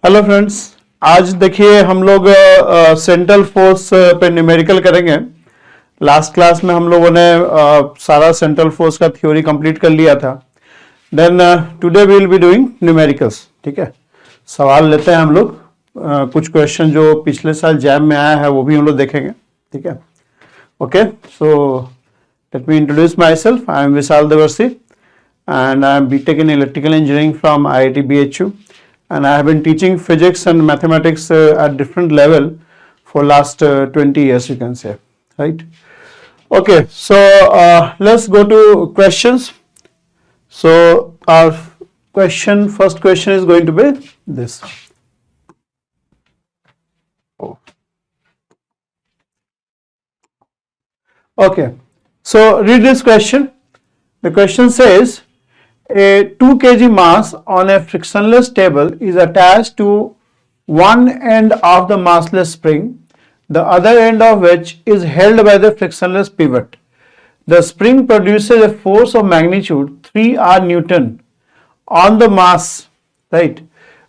Hello friends, आज देखिए हम लोग सेंट्रल फोर्स पे न्यूमेरिकल करेंगे। लास्ट क्लास में हम लोगों ने सारा सेंट्रल फोर्स का थ्योरी कंप्लीट कर लिया था। Then today we will be doing numericals. ठीक है, सवाल लेते हैं हम लोग। कुछ क्वेश्चन जो पिछले साल जैम में आया है वो भी हम लोग देखेंगे। ठीक है, okay. So let me introduce myself. I am Vishal Devarsi and I am BTech in Electrical Engineering from IIT BHU, and I have been teaching physics and mathematics at different level for last 20 years, you can say, right? Okay, so let's go to questions. So our first question is going to be this. Okay, so read this question. The question says, a 2 kg mass on a frictionless table is attached to one end of the massless spring, the other end of which is held by the frictionless pivot. The spring produces a force of magnitude 3 Newton on the mass, right,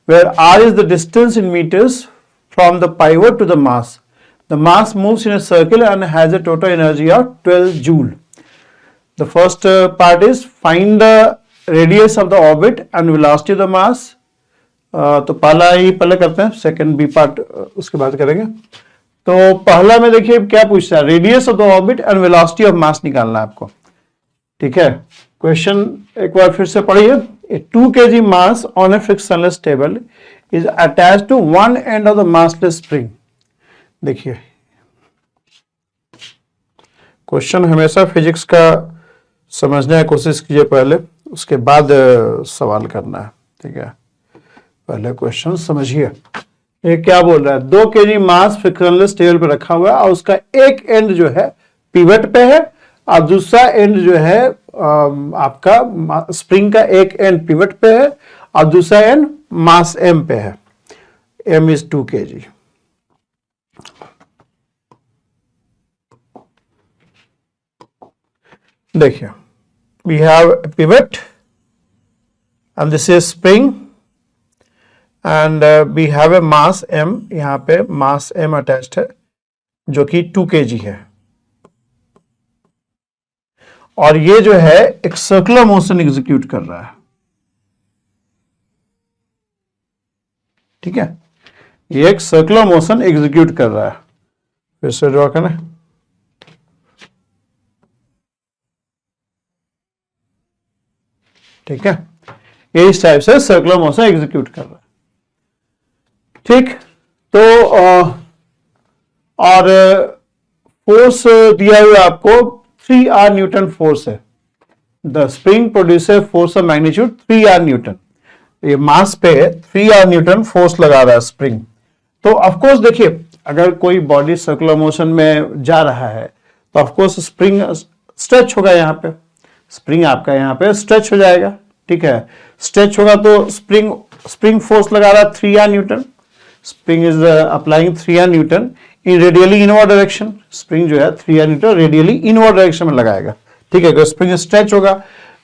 where R is the distance in meters from the pivot to the mass. The mass moves in a circle and has a total energy of 12 joule. The first part is find the radius of the orbit and velocity of the mass. तो पहले करते हैं, second B part उसके बाद करेंगे। तो पहला में देखिए क्या पूछता है, radius of the orbit and velocity of mass निकालना है आपको। ठीक है, क्वेश्चन एक बार फिर से पढ़िए। 2 kg mass on a frictionless table is attached to one end of the massless spring. देखिए क्वेश्चन हमेशा फिजिक्स का समझने की कोशिश कीजिए पहले, उसके बाद सवाल करना है। ठीक है, पहले क्वेश्चन समझिए। ये क्या बोल रहा है, 2 kg मास फ्रिक्शनलेस टेबल पे रखा हुआ है और उसका एक एंड जो है पिवट पे है और दूसरा एंड जो है आपका स्प्रिंग का एक एंड पिवट पे है और दूसरा एंड मास एम पे है। M is 2 kg। देखिए, we have a pivot and this is spring and we have a mass m, यहाँ पे mass m attached है जो कि 2 kg है और ये जो है एक सर्कुलर मोशन एग्जीक्यूट कर रहा है। ठीक है, ये एक सर्कुलर मोशन एग्जीक्यूट कर रहा है। फिर से ड्रॉ करें। ठीक है, ये इस टाइप से सर्कुलर मोशन एग्जीक्यूट कर रहा है। ठीक, तो और फोर्स दिया हुआ आपको 3 न्यूटन फोर्स है। The spring produces force of magnitude 3 Newton. ये मास पे 3 न्यूटन फोर्स लगा रहा है स्प्रिंग। तो ऑफकोर्स देखिए, अगर कोई बॉडी सर्कुलर मोशन में जा रहा है तो ऑफकोर्स स्प्रिंग स्ट्रेच होगा, यहाँ पे स्प्रिंग आपका यहाँ पे स्ट्रेच हो जाएगा। ठीक है, स्ट्रेच होगा तो स्प्रिंग फोर्स लगा रहा है 3 Newton. Spring is applying 3 Newton in radially inward direction. Spring जो है 3 न्यूटन रेडियली इनवर्ड डायरेक्शन में लगाएगा। ठीक है, अगर स्प्रिंग स्ट्रेच होगा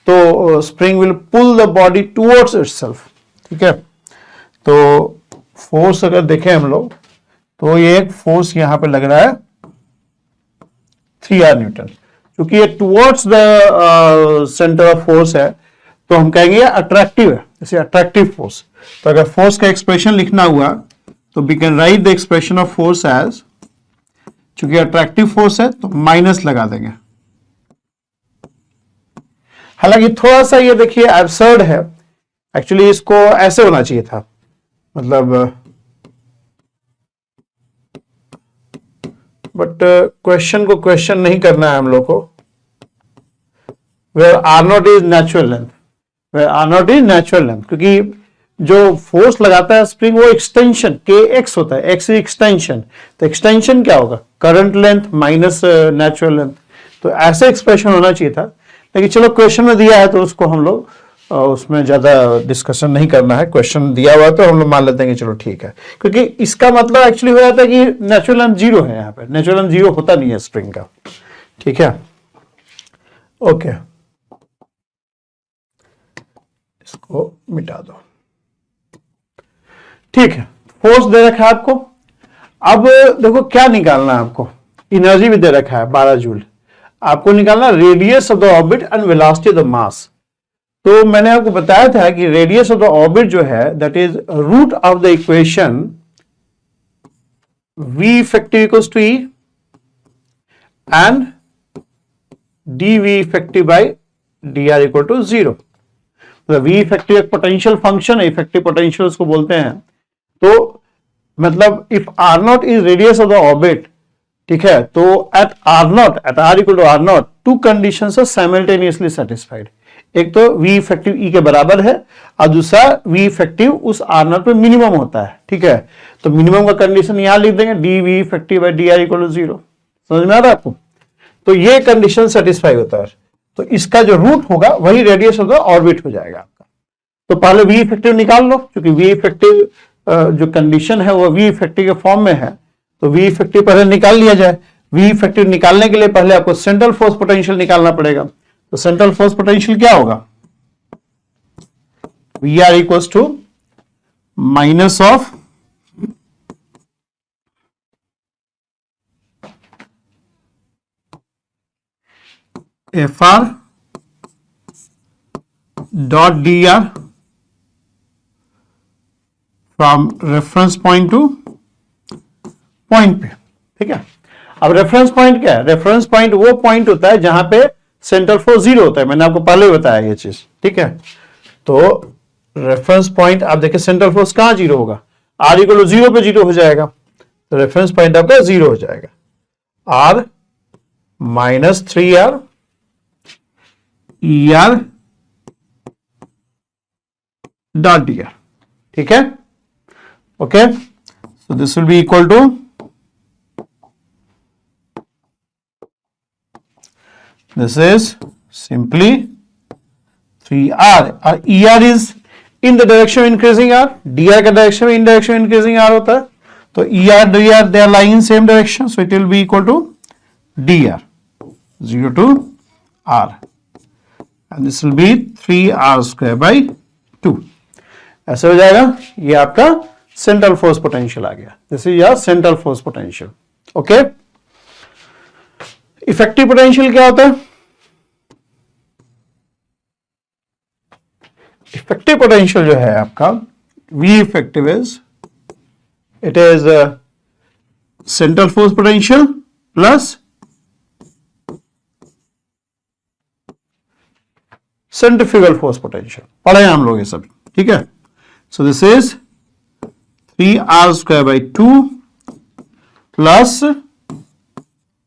तो spring will pull the body towards itself. ठीक है, तो फोर्स अगर देखें हम लोग तो ये एक फोर्स यहां पे लग रहा है 3 न्यूटन, क्योंकि ये towards the centre of force है तो हम कहेंगे अट्रैक्टिव है, जैसे अट्रैक्टिव फोर्स। तो अगर फोर्स का एक्सप्रेशन लिखना हुआ तो we can write the expression of force as, चूंकि अट्रैक्टिव फोर्स है तो माइनस लगा देंगे। हालांकि थोड़ा सा ये देखिए एब्सर्ड है, एक्चुअली इसको ऐसे होना चाहिए था, मतलब बट क्वेश्चन को क्वेश्चन नहीं करना है हम लोग को। where r naught is natural length, where r naught is natural length, क्योंकि जो फोर्स लगाता है स्प्रिंग वो एक्सटेंशन kx होता है, x एक्सटेंशन। तो एक्सटेंशन क्या होगा, current length minus natural length. तो ऐसे एक्सप्रेशन होना चाहिए था, लेकिन चलो क्वेश्चन में दिया है तो उसको हम लोग उसमें ज्यादा डिस्कशन नहीं करना है। क्वेश्चन दिया हुआ तो हम लोग मान लेते हैं कि चलो ठीक है, क्योंकि इसका मतलब एक्चुअली हो जाता है कि नेचुरल लेंथ 0 है। यहाँ पे नेचुरल लेंथ 0 होता नहीं है स्प्रिंग का। ठीक है, ओके, इसको मिटा दो। ठीक है, फोर्स दे रखा है आपको। अब देखो क्या निकालना है आपको, एनर्जी भी दे रखा है 12 जूल, आपको निकालना radius of the orbit and velocity of the mass. तो मैंने आपको बताया था कि रेडियस ऑफ द ऑर्बिट जो है that is root of the equation V effective equals to E and dV effective by dr equal to 0। मतलब V effective एक पोटेंशियल फंक्शन है, इफेक्टिव पोटेंशियल उसको बोलते हैं। तो मतलब if R naught is radius of the orbit, ठीक है, तो at R naught, at R equal to R naught, two conditions are simultaneously satisfied. एक तो V इफेक्टिव E के बराबर है और दूसरा V इफेक्टिव उस R नॉट पे मिनिमम होता है, ठीक है। तो मिनिमम का कंडीशन यहां लिख देंगे, dV effective by dr equal to 0। समझ में आ रहा है आपको? तो ये कंडीशन सेटिस्फाई होता है, तो इसका जो रूट होगा वही रेडियस ऑफ द ऑर्बिट हो जाएगा आपका। तो पहले V इफेक्टिव निकाल लो, क्योंकि V इफेक्टिव जो कंडीशन है वो V इफेक्टिव के फॉर्म में है, तो V इफेक्टिव पहले निकाल लिया जाए। V इफेक्टिव निकालने के लिए पहले आपको सेंट्रल फोर्स पोटेंशियल निकालना पड़ेगा। तो सेंट्रल फोर्स पोटेंशियल क्या होगा, VR equals to minus of FR dot dr from reference point to point पे, ठीक है। अब रेफरेंस पॉइंट क्या है, रेफरेंस पॉइंट वो पॉइंट होता है जहां पे सेंट्रल फोर्स 0 होता है, मैंने आपको पहले ही बताया ये चीज, ठीक है। तो रेफरेंस पॉइंट आप देखिए सेंट्रल फोर्स कहां 0 होगा, R इक्वल टू 0 पे 0 हो जाएगा, तो रेफरेंस पॉइंट आपका 0 हो जाएगा। R minus 3R ER dot dr, ठीक है, okay. So this will be equal to, this is simply 3R, और ER is in the direction of increasing R, DR का डायरेक्शन में इन डायरेक्शन में इंक्रीजिंग R होता है, तो ER DR they are lying in same direction, so it will be equal to DR 0 to R, and this will be 3R square by 2। ऐसे हो जाएगा, ये आपका सेंट्रल फोर्स पोटेंशियल आ गया। This is your central force potential, okay. Effective potential क्या होता है, इफेक्टिव पोटेंशियल जो है आपका V effective is, it is central force potential plus centrifugal force potential, पढ़े हम लोग ये सब, ठीक है। So this is 3R square by 2 plus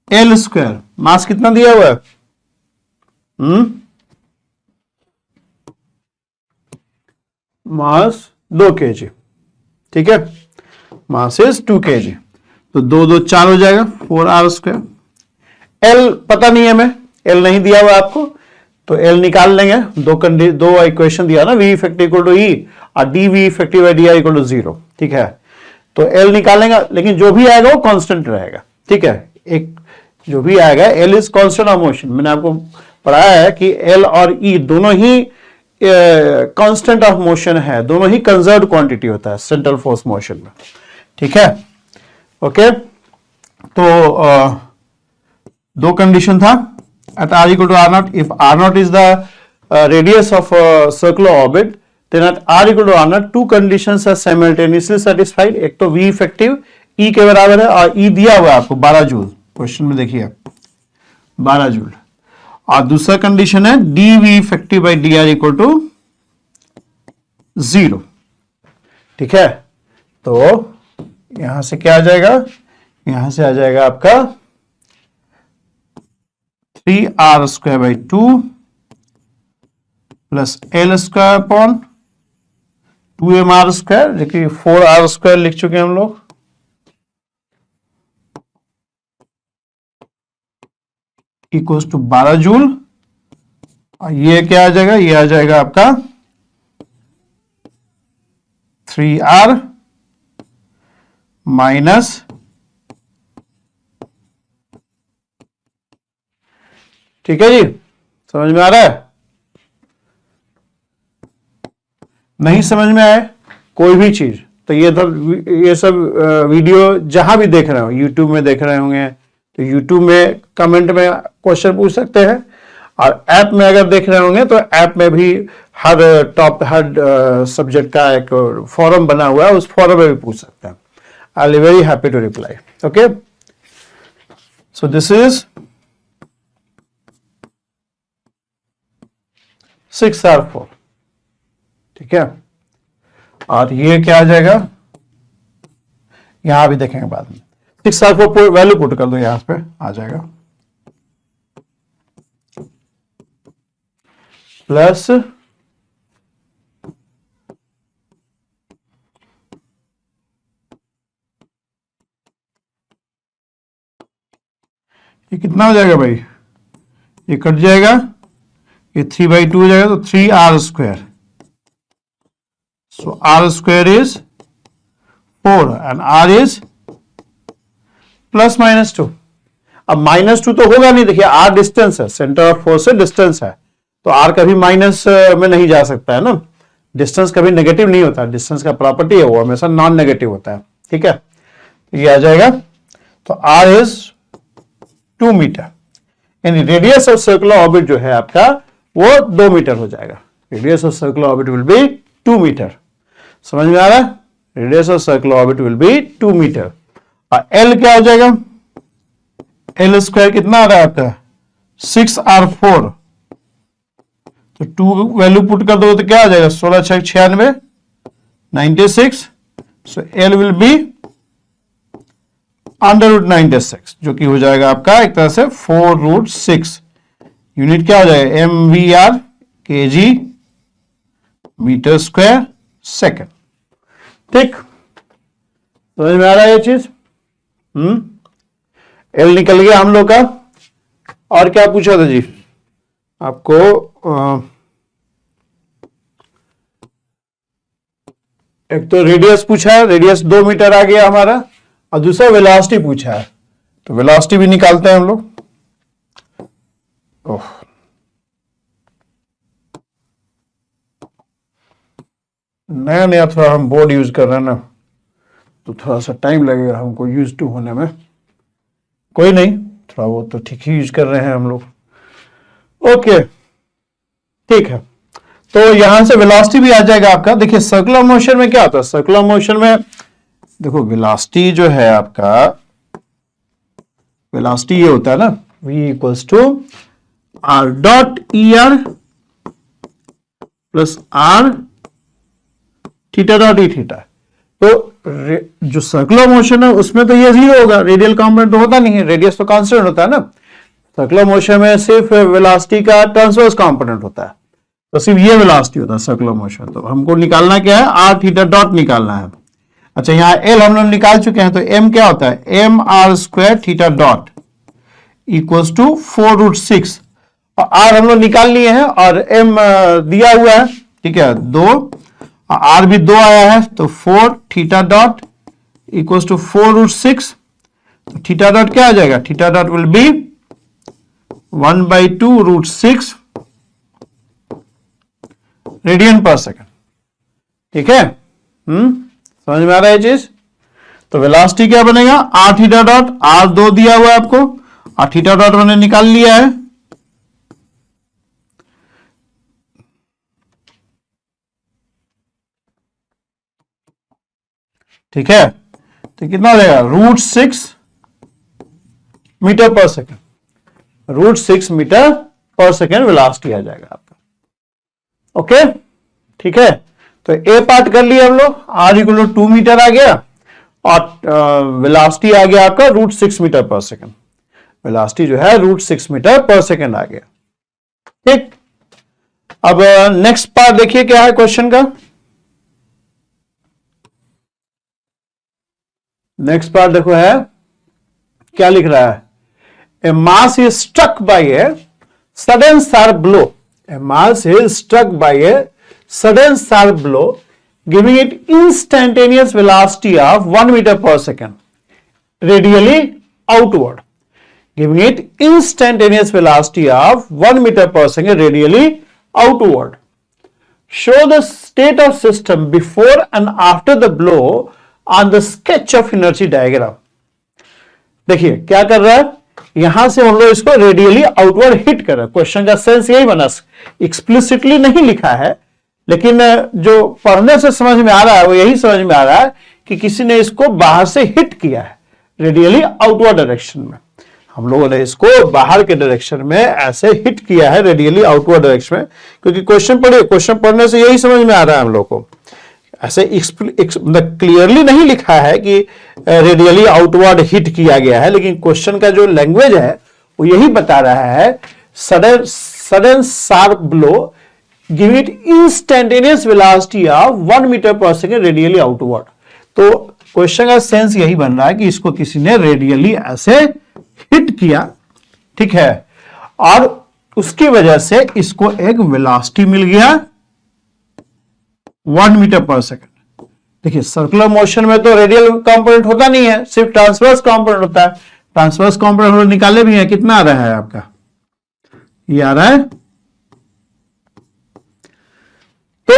L square, mass कितना दिया हुआ है, मास 2 kg, ठीक है, मास इज 2 kg, तो 2 2 4 हो जाएगा, 4R स्क्वायर। L पता नहीं है, मैं L नहीं दिया हुआ आपको, तो L निकाल लेंगे, दो इक्वेशन दिया ना, V effective equal to E और dV effective by dr equal to 0, ठीक है। तो L निकालेंगे, लेकिन जो भी आएगा वो कांस्टेंट रहेगा, ठीक है। एक जो भी आएगा, L is constant of motion, मैंने आपको पढ़ाया है कि L और E दोनों ही कांस्टेंट ऑफ मोशन है, दोनों ही कंजर्व्ड क्वांटिटी होता है सेंट्रल फोर्स मोशन में, ठीक है, ओके। तो दो कंडीशन था, at R equal to R naught, if R naught is the radius of a circular orbit, then at R equal to R naught two conditions are simultaneously satisfied। एक तो V effective E के बराबर है, और E दिया हुआ है आपको 12 जूल, क्वेश्चन में देखिए 12 जूल, और दूसरा कंडीशन है dV effective by dr equal to 0, ठीक है। तो यहां से क्या आ जाएगा, यहां से आ जाएगा आपका 3R square by 2 plus L square upon 2mR square, देखिए 4R स्क्वायर लिख चुके हैं हम लोग, इक्वल्स टू 12 जूल, और ये क्या आ जाएगा, ये आ जाएगा आपका 3R माइनस, ठीक है जी, समझ में आ रहा है, नहीं समझ में आए कोई भी चीज तो ये सब वीडियो जहां भी देख रहे हो, यूट्यूब में देख रहे होंगे तो यूट्यूब में कमेंट में क्वेश्चन पूछ सकते हैं, और ऐप में अगर देख रहे होंगे तो ऐप में भी हर सब्जेक्ट का एक फॉरम बना हुआ है, उस फॉरम में भी पूछ सकते हैं. I will be very happy to reply. Okay, so this is 6R4. ठीक है, और ये क्या आ जाएगा, यहां भी देखेंगे बाद में. 6R4 वैल्यू पुट कर दो, यहां पे आ जाएगा प्लस ये कितना हो जाएगा भाई, ये कट जाएगा, ये 3/2 हो जाएगा, तो 3R². So R² is 4 and R is +-2. अब -2 तो होगा नहीं, देखिए R डिस्टेंस है, सेंटर ऑफ फोर्स से डिस्टेंस है, तो R कभी माइनस में नहीं जा सकता है ना. डिस्टेंस कभी नेगेटिव नहीं होता, डिस्टेंस का प्रॉपर्टी है वो हमेशा नॉन नेगेटिव होता है. ठीक है, ये आ जाएगा, तो R इज 2 मीटर, यानी रेडियस ऑफ सर्कुलर ऑर्बिट जो है आपका वो 2 मीटर हो जाएगा. Radius of circular orbit will be 2 metre. समझ में आ रहा है, radius of circular orbit will be 2 metre. और L क्या हो जाएगा, L² कितना आ रहा है आपका 6R4, तो 2 वैल्यू पुट कर दो तो क्या आ जाएगा, 16×6 = 96. सो L विल बी √96, जो कि हो जाएगा आपका एक तरह से 4√6. यूनिट क्या हो जाएगा, MVR kg metre square second. ठीक, समझ में आ रहा है ये चीज. L निकल गया हम लोग का. और क्या पूछा था जी आपको, एक तो रेडियस पूछा है, रेडियस 2 मीटर आ गया हमारा, और दूसरा वेलोसिटी पूछा है, तो वेलोसिटी भी निकालते हैं हम लोग. नया नया थोड़ा हम बोर्ड यूज कर रहे हैं ना, तो थोड़ा सा टाइम लगेगा हमको यूज टू होने में. कोई नहीं, थोड़ा वो तो ठीक ही यूज कर रहे हैं हम लोग. ओके, ठीक है, तो यहां से वेलोसिटी भी आ जाएगा आपका. देखिए सर्कुलर मोशन में क्या होता है, सर्कुलर मोशन में देखो वेलोसिटी जो है आपका, वेलोसिटी ये होता है ना, v = r.er + r θ.e θ. तो जो सर्कुलर मोशन है उसमें तो ये 0 होगा, रेडियल कंपोनेंट तो होता नहीं है, रेडियस तो कांस्टेंट होता है ना. सर्कुलर मोशन में सिर्फ वेलोसिटी का ट्रांसवर्स कंपोनेंट होता है, तो सिर्फ ये वेलोसिटी होता है सर्कुलर मोशन. तो हमको निकालना क्या है, r θ. निकालना है. अच्छा, यहां L हम लोग निकाल चुके हैं, तो M क्या होता है, mr² θ. = 4√6. और R हम लोग निकाल लिए हैं, और M दिया हुआ है. ठीक है, 2, R भी 2 आया है, तो 4 θ. = 4√6. तो θ. क्या आ जाएगा, θ. विल बी 1/2√6 रेडियन पर सेकेंड. ठीक है, समझ में आ रहा है चीज. तो वेलोसिटी क्या बनेगा, r θ. R 2 दिया हुआ है आपको, और θ. मैंने निकाल लिया है. ठीक है, तो कितना हो जाएगा, √6 मीटर पर सेकेंड. √6 मीटर पर सेकेंड वेलोसिटी आ जाएगा आपका. ओके, ठीक है, तो ए पार्ट कर लिया हम लोग. R = 2 मीटर आ गया, और वेलोसिटी आ गया आपका √6 मीटर पर सेकेंड. वेलोसिटी जो है √6 मीटर पर सेकेंड आ गया. ठीक, अब नेक्स्ट पार्ट देखिए क्या है क्वेश्चन का. नेक्स्ट पार्ट देखो है, क्या लिख रहा है, a mass is struck by a sudden sharp blow. A mass is struck by a sudden sharp blow giving it instantaneous velocity of 1 meter per second radially outward, giving it instantaneous velocity of 1 meter per second radially outward. Show the state of system before and after the blow on the sketch of energy diagram. देखिए क्या कर रहा है, यहां से हम लोग इसको रेडियली आउटवर्ड हिट कर रहे हैं। क्वेश्चन का सेंस यही बना, एक्सप्लिसिटली नहीं लिखा है, लेकिन जो पढ़ने से समझ में आ रहा है वो यही समझ में आ रहा है कि किसी ने इसको बाहर से हिट किया है रेडियली आउटवर्ड डायरेक्शन में। हम लोगों ने इसको बाहर के डायरेक्शन में ऐसे हिट किया है रेडियली आउटवर्ड डायरेक्शन में, क्योंकि क्वेश्चन पढ़िए, क्वेश्चन पढ़ने से यही समझ में आ रहा है हम लोग को। ऐसे क्लियरली नहीं लिखा है कि रेडियली आउटवर्ड हिट किया गया है, लेकिन क्वेश्चन का जो लैंग्वेज है वो यही बता रहा है, sudden sharp blow give it instantaneous velocity of 1 metre पर सेकेंड रेडियली आउटवर्ड। तो क्वेश्चन का सेंस यही बन रहा है कि इसको किसी ने रेडियली ऐसे हिट किया, ठीक है, और उसकी वजह से इसको एक वेलोसिटी मिल गया 1 मीटर पर सेकेंड। देखिए सर्कुलर मोशन में तो रेडियल कंपोनेंट होता नहीं है, सिर्फ ट्रांसवर्स कंपोनेंट होता है। ट्रांसवर्स कंपोनेंट निकाले भी है, कितना आ रहा है आपका, ये आ रहा है। तो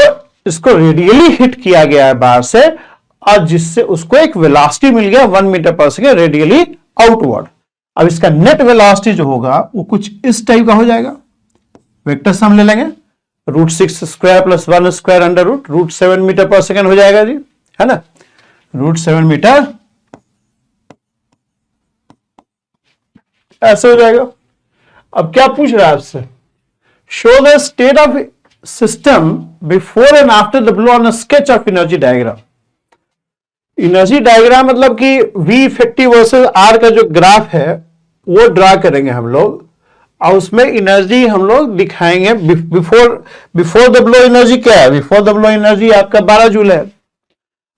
इसको रेडियली हिट किया गया है बाहर से, और जिससे उसको एक वेलोसिटी मिल गया 1 मीटर पर सेकेंड रेडियली आउटवर्ड। अब इसका नेट वेलोसिटी जो होगा वो कुछ इस टाइप का हो जाएगा। वेक्टर सम ले लेंगे, √6 square plus 1 square under √7 metre पर सेकेंड हो जाएगा जी, है ना, √7 मीटर ऐसे हो जाएगा। अब क्या पूछ रहा है आपसे, show the state of system before and after the blow on a sketch of energy diagram. Energy diagram मतलब कि V इफेक्टिव वर्सेस R का जो ग्राफ है वो ड्रा करेंगे हम लोग, और उसमें एनर्जी हम लोग दिखाएंगे। बिफोर द ब्लो एनर्जी क्या है, बिफोर द ब्लो एनर्जी आपका 12 जूल है।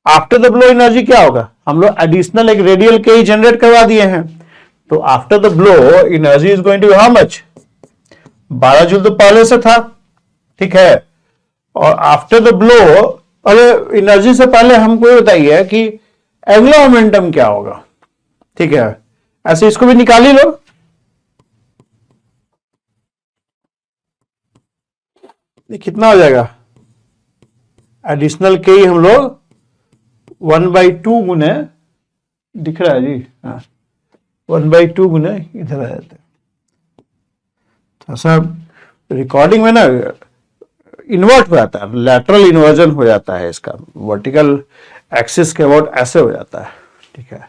आफ्टर द ब्लो एनर्जी क्या होगा, हम लोग एडिशनल एक रेडियल के ही जनरेट करवा दिए हैं, तो after the blow energy is going to how much, 12 joule तो पहले से था, ठीक है। और आफ्टर द ब्लो, अरे एनर्जी से पहले हमको ये बताइए कि एंगुलर मोमेंटम क्या होगा, ठीक है, ऐसे इसको भी निकाल ही लो। ये कितना हो जाएगा, एडिशनल के ही हम लोग 1/2 गुने, दिख रहा है जी, हाँ 1/2 गुने इधर आ जाते हैं। ऐसा रिकॉर्डिंग में ना इन्वर्ट हो जाता है, लैटरल इन्वर्जन हो जाता है इसका, वर्टिकल एक्सिस के अबाउट ऐसे हो जाता है, ठीक है,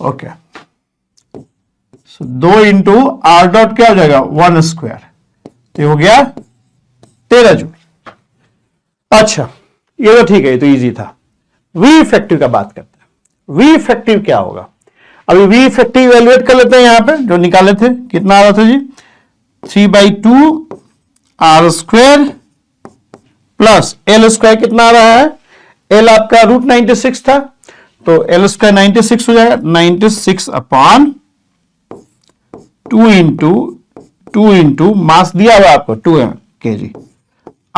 ओके। सो 2 इंटू R डॉट क्या हो जाएगा 1 स्क्वायर, तो हो गया 13 जूल। अच्छा ये तो ठीक है, ये तो इजी था। V इफेक्टिव का बात करते हैं, V इफेक्टिव क्या होगा। अभी V इफेक्टिव एवेल्युएट कर लेते हैं, यहां पे जो निकाले थे कितना आ रहा था जी, 3/2 R square plus L square कितना आ रहा है, L आपका √96 था, तो L स्क्वायर 96 हो जाएगा, 96 अपॉन 2 इंटू मास दिया हुआ आपको 2 kg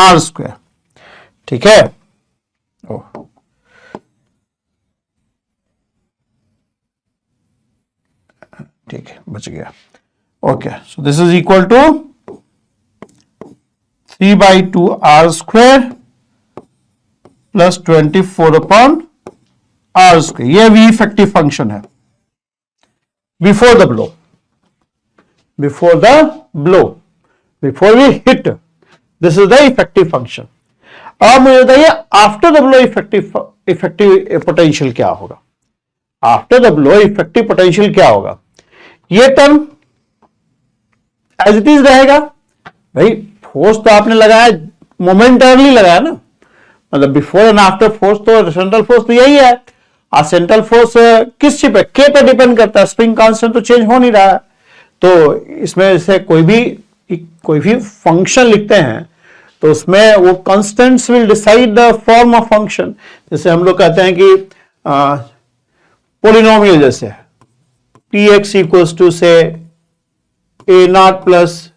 R स्क्वायर, ठीक है। ठीक है, बच गया, okay. So this is equal to 3/2 R square plus 24 upon R square, ये V इफेक्टिव फंक्शन है before the blow, before the blow, before we hit, this is the effective function. अब मुझे बताइए after the blow effective potential क्या होगा, after the blow effective potential क्या होगा। ये टर्म एज इट इज रहेगा भाई, फोर्स तो आपने लगाया मोमेंटरली लगाया ना, मतलब बिफोर एंड आफ्टर फोर्स तो सेंट्रल फोर्स तो यही है, और सेंट्रल फोर्स किस चीज पे, के पे डिपेंड करता है, स्प्रिंग कांस्टेंट तो चेंज हो नहीं रहा है। तो इसमें से कोई भी फंक्शन लिखते हैं तो उसमें वो constants will decide the form of function. जैसे हम लोग कहते हैं कि पोलिनोमियल, जैसे px इक्वल्स टू से a0 प्लस,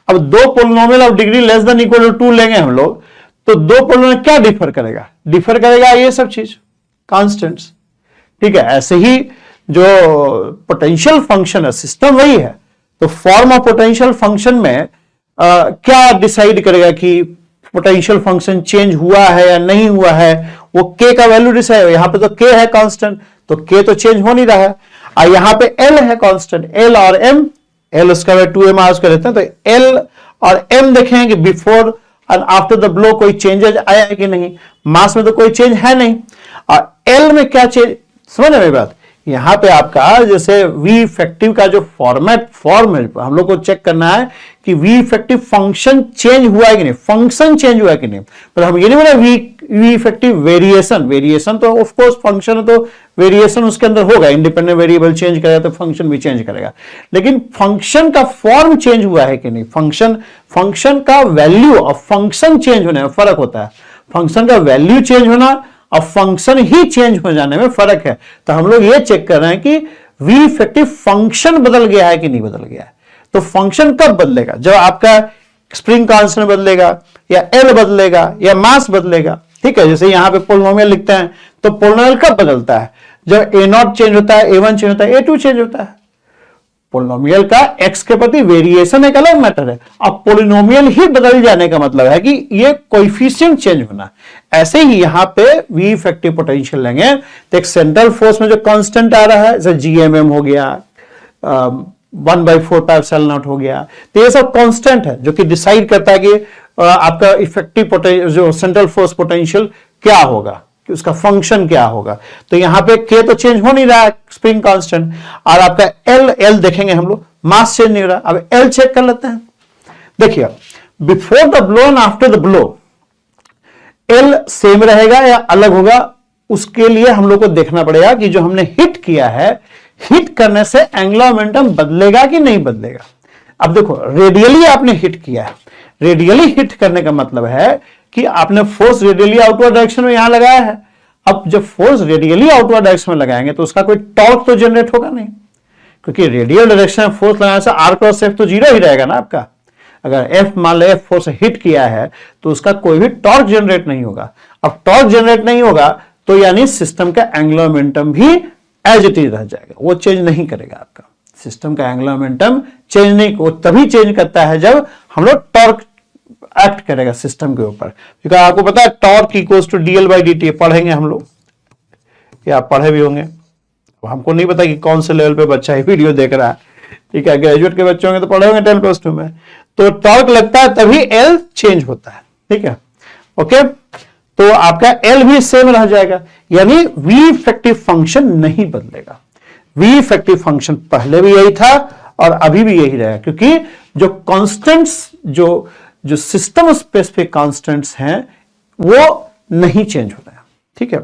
अब दो polynomial of degree less than equal to 2 लेंगे हम लोग, तो दो पोलिनोमियल क्या डिफर करेगा ये सब चीज कांस्टेंट्स, ठीक है। ऐसे ही जो पोटेंशियल फंक्शन है सिस्टम वही है, तो फॉर्म ऑफ पोटेंशियल फंक्शन में क्या डिसाइड करेगा कि पोटेंशियल फंक्शन चेंज हुआ है या नहीं हुआ है? वो k का वैल्यू डिसाइड, यहां पे तो k है कांस्टेंट, तो k तो चेंज हो नहीं रहा है, और यहां पे l है कांस्टेंट, l और m, l उसका 2m r उसका रहता है, तो l और m देखेंगे कि before and after the blow कोई चेंजेज आया है कि नहीं। मास में तो कोई चेंज है नहीं, और l में क्या चेंज, समझ रहे मेरी बात? यहां पे आपका जैसे वी इफेक्टिव का जो फॉर्म है, हम लोग को चेक करना है कि वी इफेक्टिव फंक्शन चेंज हुआ है कि नहीं, फंक्शन चेंज हुआ है कि नहीं। पर हम ये नहीं बोला वी इफेक्टिव वेरिएशन तो ऑफ कोर्स फंक्शन तो वेरिएशन उसके अंदर होगा, इंडिपेंडेंट वेरिएबल चेंज करेगा तो फंक्शन भी चेंज करेगा, लेकिन फंक्शन का फॉर्म चेंज हुआ है कि नहीं, फंक्शन का वैल्यू और फंक्शन चेंज होने में फर्क होता है। फंक्शन का वैल्यू चेंज होना और फंक्शन ही चेंज हो जाने में फर्क है। तो हम लोग ये चेक कर रहे हैं कि वी इफेक्टिव फंक्शन बदल गया है कि नहीं बदल गया है। तो फंक्शन कब बदलेगा? जब आपका स्प्रिंग कांस्टेंट बदलेगा, या एल बदलेगा, या मास बदलेगा। ठीक है, जैसे यहां पे पोलिनोमियल लिखते हैं तो पोलिनोमियल कब बदलता है? जब a0 चेंज होता है, a1 चेंज होता है, a2 चेंज होता है। पोलिनोमियल का x के प्रति वेरिएशन एक अलग मैटर है, अब पोलिनोमियल ही बदल जाने का मतलब है कि ये कोएफिशिएंट चेंज होना। ऐसे ही यहां पे वी इफेक्टिव पोटेंशियल लेंगे तो एक सेंट्रल फोर्स में जो कांस्टेंट आ रहा है, जैसे जीएमएम हो गया, 1/4πε0 हो गया, तो ये सब कांस्टेंट है जो कि डिसाइड करता है कि आपका इफेक्टिव जो सेंट्रल फोर्स पोटेंशियल क्या होगा, कि उसका फंक्शन क्या होगा। तो यहां पे k तो चेंज हो नहीं रहा है, स्प्रिंग कांस्टेंट, और आपका l देखेंगे हम लोग, मास चेंज नहीं हो रहा। अब l चेक कर लेते हैं। देखिए, before the blow and after the blow l same रहेगा या अलग होगा, उसके लिए हम लोग को देखना पड़ेगा कि जो हमने हिट किया है, हिट करने से एंगुलर मोमेंटम बदलेगा कि नहीं बदलेगा। अब देखो, रेडियली आपने हिट किया है, रेडियली हिट करने का मतलब है कि आपने फोर्स रेडियली आउटवर्ड डायरेक्शन में यहां लगाया है। अब जब फोर्स रेडियली आउटवर्ड डायरेक्शन में लगाएंगे तो उसका कोई टॉर्क तो जनरेट होगा नहीं, क्योंकि रेडियल डायरेक्शन में फोर्स लगाने से r क्रॉस f तो जीरो ही रहेगा ना आपका। अगर f मान लो फोर्स हिट किया है तो उसका कोई भी टॉर्क जनरेट नहीं होगा। अब टॉर्क जनरेट नहीं होगा तो यानी सिस्टम का एंगुलर मोमेंटम भी एज इट इज रह जाएगा, वो चेंज नहीं करेगा। आपका सिस्टम का एंगुलर मोमेंटम चेंज नहीं, वो तभी चेंज करता है जब हम लोग टॉर्क एक्ट करेगा सिस्टम के ऊपर। क्योंकि आपको पता है टॉर्क इक्वल्स टू dl/dt, पढ़ेंगे हम लोग, या आप पढ़े भी होंगे। हमको नहीं पता कि कौन से लेवल पे बच्चा ये वीडियो देख रहा है, ठीक है, ग्रेजुएट के बच्चे होंगे तो पढ़े होंगे 10+2 में। तो टॉर्क लगता है तभी एल चेंज होता है, ठीक है, ओके। तो आपका एल भी सेम रह जाएगा, यानी वी इफेक्टिव फंक्शन नहीं बदलेगा। वी इफेक्टिव फंक्शन पहले भी यही था और अभी भी यही रहेगा, क्योंकि जो कॉन्स्टेंट्स, जो सिस्टम स्पेसिफिक कॉन्स्टेंट्स हैं वो नहीं चेंज हो रहा है, ठीक है।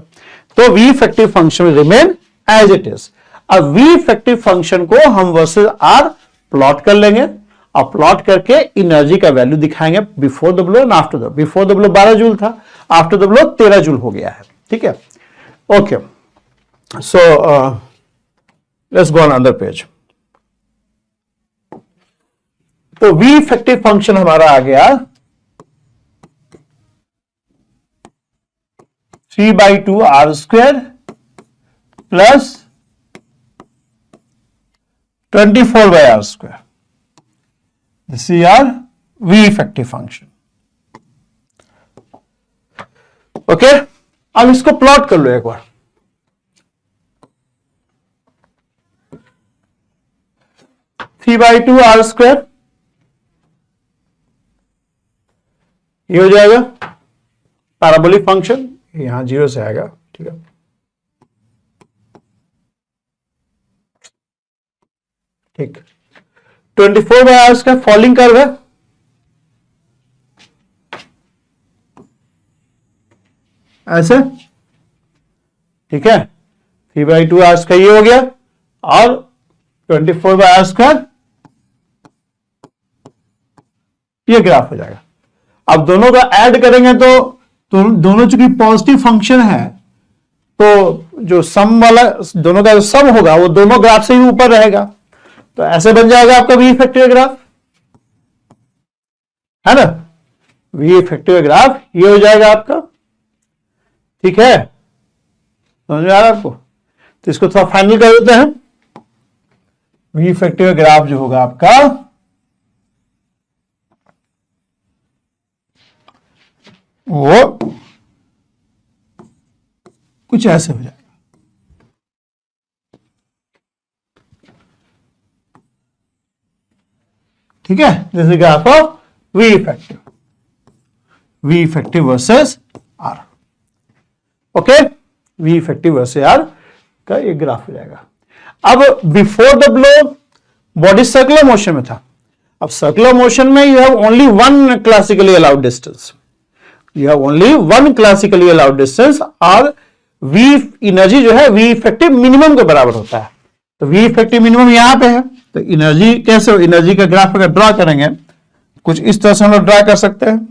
तो V effective function remain as it is. अब वी इफेक्टिव फंक्शन को हम वर्सेस आर प्लॉट कर लेंगे, और प्लॉट करके एनर्जी का वैल्यू दिखाएंगे before the blow and after the. Before the blow 12 joule था, आफ्टर द ब्लो 13 जूल हो गया है, ठीक है, okay. So let's go on other page. तो वी इफेक्टिव फंक्शन हमारा आ गया 3/2 r² plus 24/r²। This is our V effective function. Okay, अब इसको प्लॉट कर लो एक बार। थ्री बाई टू r², ये हो जाएगा पैराबोलिक फंक्शन, यहां 0 से आएगा, ठीक है। ठीक, 24/r² फॉलिंग कर्व है, ऐसे, ठीक है। 3/2 r² ये हो गया, और 24/r² ये ग्राफ हो जाएगा। अब दोनों का ऐड करेंगे तो दोनों चूंकि पॉजिटिव फंक्शन है, तो जो सम वाला, दोनों का जो सम होगा वो दोनों ग्राफ से ही ऊपर रहेगा। तो ऐसे बन जाएगा आपका वी इफेक्टिव ग्राफ, है ना। वी इफेक्टिव ग्राफ ये हो जाएगा आपका, ठीक है, समझ में आ रहा है आपको। तो इसको थोड़ा फाइनल कर देते हैं। वी इफेक्टिव ग्राफ जो होगा आपका वो कुछ ऐसे हो जाएगा। ठीक है, this is graph of V effective, V effective versus R. Okay, V effective versus R का एक ग्राफ हो जाएगा। अब before the blow body circular motion में था, अब सर्कुलर मोशन में you have only one classically allowed distance, you have only one classically allowed distance, और वी एनर्जी जो है वी इफेक्टिव मिनिमम के बराबर होता है। तो वी इफेक्टिव मिनिमम यहां पे है, तो एनर्जी कैसे हो, एनर्जी का ग्राफ अगर ड्रा करेंगे कुछ इस तरह से हम लोग ड्रा कर सकते हैं।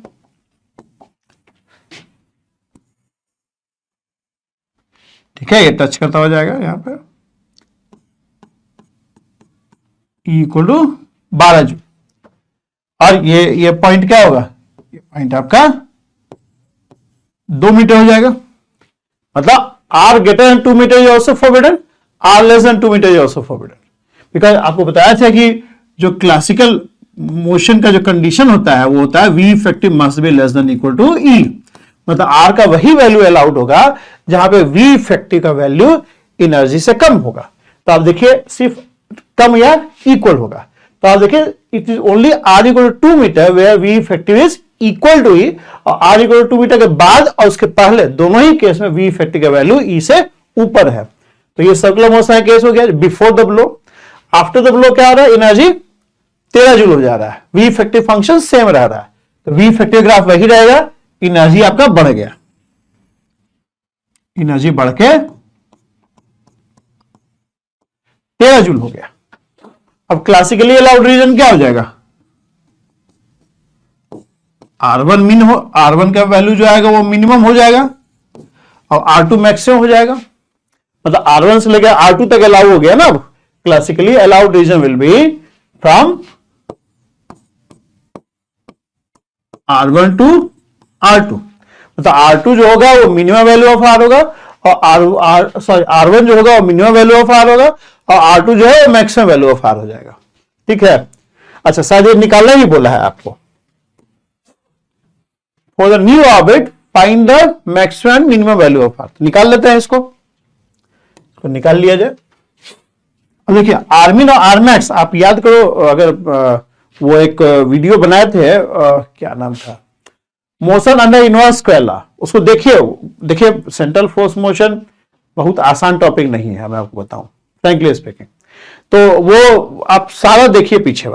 ठीक है, ये टच करता हो जाएगा यहां पे, इक्वल टू 12 जूल, और ये पॉइंट क्या होगा, ये पॉइंट आपका 2 मीटर हो जाएगा। मतलब R greater than 2 metre is also forbidden, R less than 2 metre is also forbidden. Because आपको बताया था कि जो क्लासिकल मोशन का जो कंडीशन होता है वो होता है V effective must be less than equal to E, मतलब आर का वही वैल्यू अलाउड होगा जहां पे वी इफेक्टिव का वैल्यू एनर्जी से कम होगा। तो आप देखिए सिर्फ कम या इक्वल होगा, तो आप देखिए it is only R equal to 2 meter where V effective is equal to E, और आर इक्वल टू 2 मीटर के बाद और उसके पहले दोनों ही केस में वी इफेक्टिव का वैल्यू ई से ऊपर है। तो ये सर्कुलर मोशन का केस हो गया before the blow. After the blow क्या हो रहा है, एनर्जी 13 जूल हो जा रहा है, वी इफेक्टिव फंक्शन सेम रह रहा है, तो वी इफेक्टिव ग्राफ वही रहेगा, एनर्जी आपका बढ़ गया, एनर्जी बढ़ के 13 जूल हो गया। अब क्लासिकली अलाउड रीजन क्या हो जाएगा, R1 मिन हो, R1 का वैल्यू जो आएगा वो मिनिमम हो जाएगा और R2 मैक्सिमम हो जाएगा, मतलब R1 से लेकर R2 तक अलाउ हो गया ना। अब classically allowed region will be from R1 to R2, मतलब R2 जो होगा वो मिनिमम वैल्यू ऑफ R होगा, और R1 जो होगा वो मिनिमम वैल्यू ऑफ R होगा, और R2 जो है वो मैक्सिमम वैल्यू ऑफ R हो जाएगा। ठीक है, अच्छा शायद ये निकालना ही बोला है आपको, for the new orbit find the maximum and minimum value of R। निकाल लेते हैं इसको निकाल लिया जाए। अब देखिए आर्मिन और आरमैक्स आप याद करो, अगर वो एक वीडियो बनाए थे, क्या नाम था, motion under inverse square law, उसको देखिए सेंट्रल फोर्स मोशन बहुत आसान टॉपिक नहीं है, मैं आपको बताऊं फ्रैंकली स्पीकिंग। तो वो आप सारा देखिए, पीछे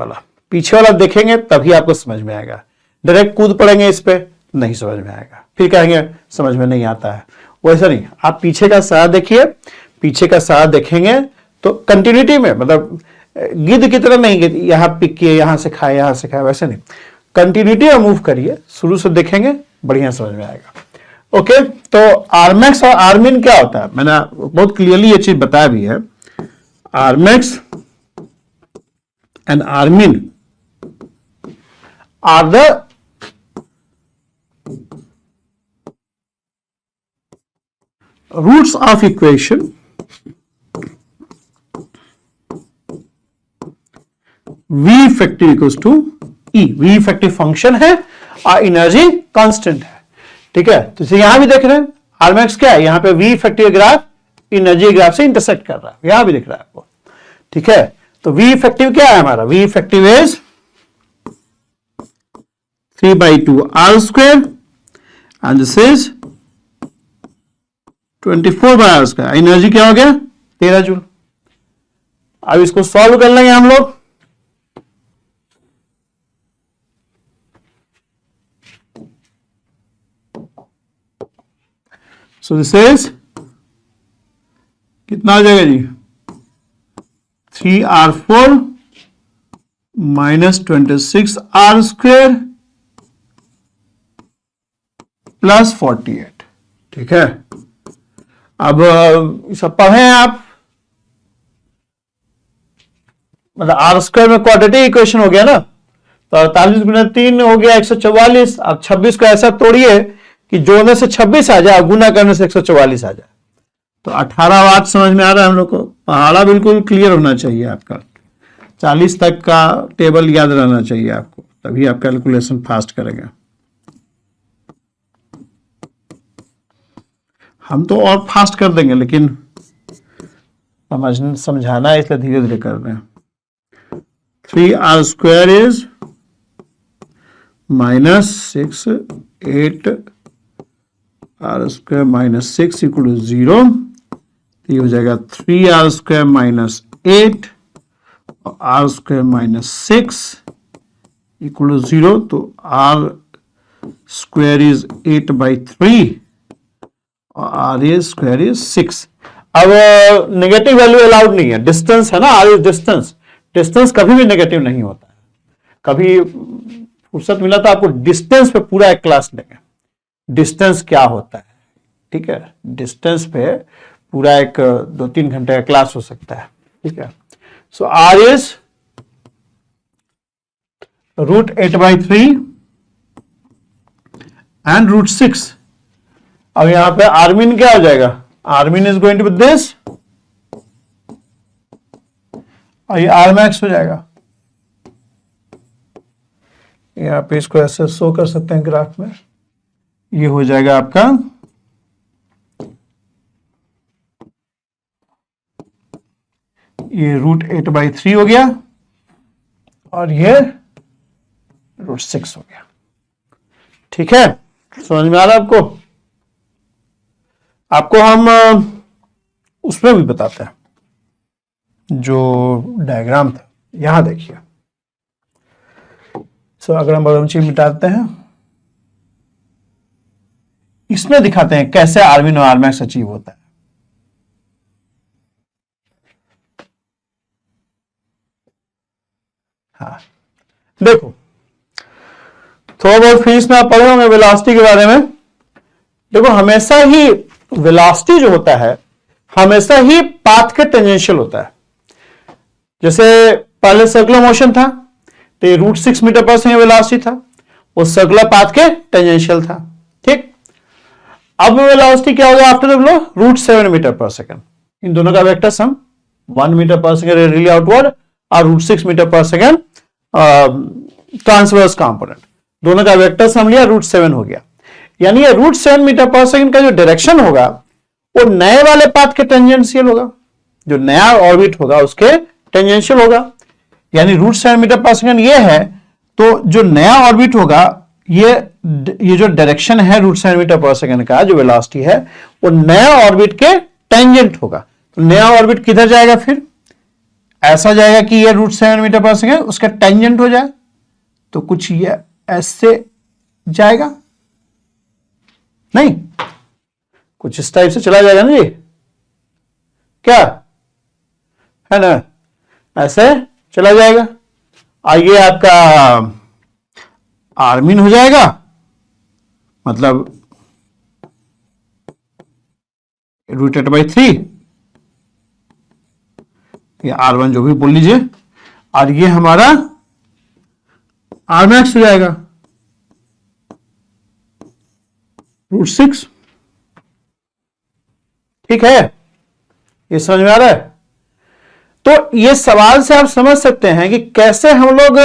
वाला देखेंगे तभी आपको समझ में आएगा। डायरेक्ट कूद पड़ेंगे इस पे नहीं समझ में आएगा, फिर कहेंगे समझ में नहीं आता है, वैसा नहीं। आप पीछे का सारा देखिए, पीछे का सारा देखेंगे तो कंटिन्यूटी में, मतलब गिद्ध की तरह नहीं, गिद्ध यहां पिक किए यहां से खाए यहां से खाए, वैसे नहीं, कंटिन्यूटी में मूव करिए, शुरू से देखेंगे बढ़िया समझ में आएगा। ओके, तो आरमैक्स और आर्मिन क्या होता है, मैंने बहुत क्लियरली ये चीज बताया भी है। R max and R min are the roots of equation V effective equals to E। V effective function है और एनर्जी कांस्टेंट है। ठीक है, तो यहां भी देख रहे हैं आरमैक्स क्या है, यहां पे V effective graph energy graph से इंटरसेक्ट कर रहा है, यहां भी दिख रहा है आपको। ठीक है, तो V इफेक्टिव क्या है हमारा, V effective is 3/2 R square and this is 24/R square. Energy क्या हो गया 13 जूल। अब इसको सॉल्व कर लेंगे हम लोग। सो दिस इज कितना हो जाएगा जी, 3R4 minus 26R square plus 48। ठीक है, अब सब पढ़े आप, मतलब R स्क्वायर में क्वाड्रेटिक इक्वेशन हो गया ना, तो 48 गुना 3 हो गया 144। अब 26 को ऐसा तोड़िए कि जोड़ने से 26 आ जाए, गुना करने से 144 आ जाए, तो 18 वाट समझ में आ रहा है हम लोग को। पहाड़ा बिल्कुल क्लियर होना चाहिए आपका, 40 तक का टेबल याद रहना चाहिए आपको, तभी आप कैलकुलेशन फास्ट करेंगे। हम तो और फास्ट कर देंगे, लेकिन समझाना है इसलिए धीरे धीरे कर रहे हैं। 3r² is -6, 8r² -6 equal to 0। ये हो जाएगा 3r² -8 और r² -6 इक्वल टू 0। तो r² इज 8/3 और r² इज 6। अब नेगेटिव वैल्यू अलाउड नहीं है, डिस्टेंस है ना, r इज डिस्टेंस, डिस्टेंस कभी भी नेगेटिव नहीं होता है। कभी फुर्सत मिला तो आपको डिस्टेंस पे पूरा एक क्लास लेंगे, डिस्टेंस क्या होता है, ठीक है, डिस्टेंस पे पूरा एक 2-3 घंटे का क्लास हो सकता है, ठीक है। So r is √8/3 and √6। अब यहां पे आर्मिन क्या हो जाएगा, R min is going to be this और ये आर मैक्स हो जाएगा। यहां पे इसको ऐसे शो कर सकते हैं ग्राफ में, ये हो जाएगा आपका ये √8/3 हो गया और ये √6 हो गया, ठीक है। समझ में आ रहा है आपको? आपको हम उसमें भी बताते हैं, जो डायग्राम था, यहां देखिए। अगर हम बदमची मिटाते हैं, इसमें दिखाते हैं कैसे आर्मिन और आरमैक्स अचीव होता है। हाँ देखो, थोड़ा बहुत फीस में आप पढ़े होंगे वेलोसिटी के बारे में। देखो हमेशा ही वेलोसिटी जो होता है हमेशा ही पाथ के टेंजेंशियल होता है। जैसे पहले सर्कुलर मोशन था तो ये √6 मीटर पर सेकंड वेलोसिटी था, वो सर्कुलर पाथ के टेंजेंशियल था, ठीक। अब वेलोसिटी क्या होगा आफ्टर द फ्लो, √7 मीटर पर सेकंड। इन दोनों का वेक्टर सम 1 मीटर पर सेकंड रेडियली आउटवर्ड और √6 मीटर पर सेकंड ट्रांसवर्स कंपोनेंट, दोनों का वेक्टर सम लिया, √7 हो गया। यानी ये √7 मीटर पर सेकंड का जो डायरेक्शन होगा वो नए वाले पाथ के टेंजेंशियल होगा, जो नया ऑर्बिट होगा उसके टेंजेंशियल होगा। यानी √7 मीटर पर सेकंड ये है, तो जो नया ऑर्बिट होगा ये जो डायरेक्शन है √7 मीटर पर सेकंड का जो वेलोसिटी है वो नया ऑर्बिट के टेंजेंट होगा। तो नया ऑर्बिट किधर जाएगा, फिर ऐसा जाएगा कि ये √7 मीटर पर सेकंड उसका टेंजेंट हो जाए, तो कुछ ये ऐसे जाएगा, नहीं कुछ इस टाइप से चला जाएगा ना, ये क्या है ना, ऐसे चला जाएगा। आइए आपका आर्मिन हो जाएगा, मतलब √8/3 या R1 जो भी बोल लीजिए, और ये हमारा आरमैक्स हो जाएगा √6, ठीक है। ये समझ में आ रहा है? तो ये सवाल से आप समझ सकते हैं कि कैसे हम लोग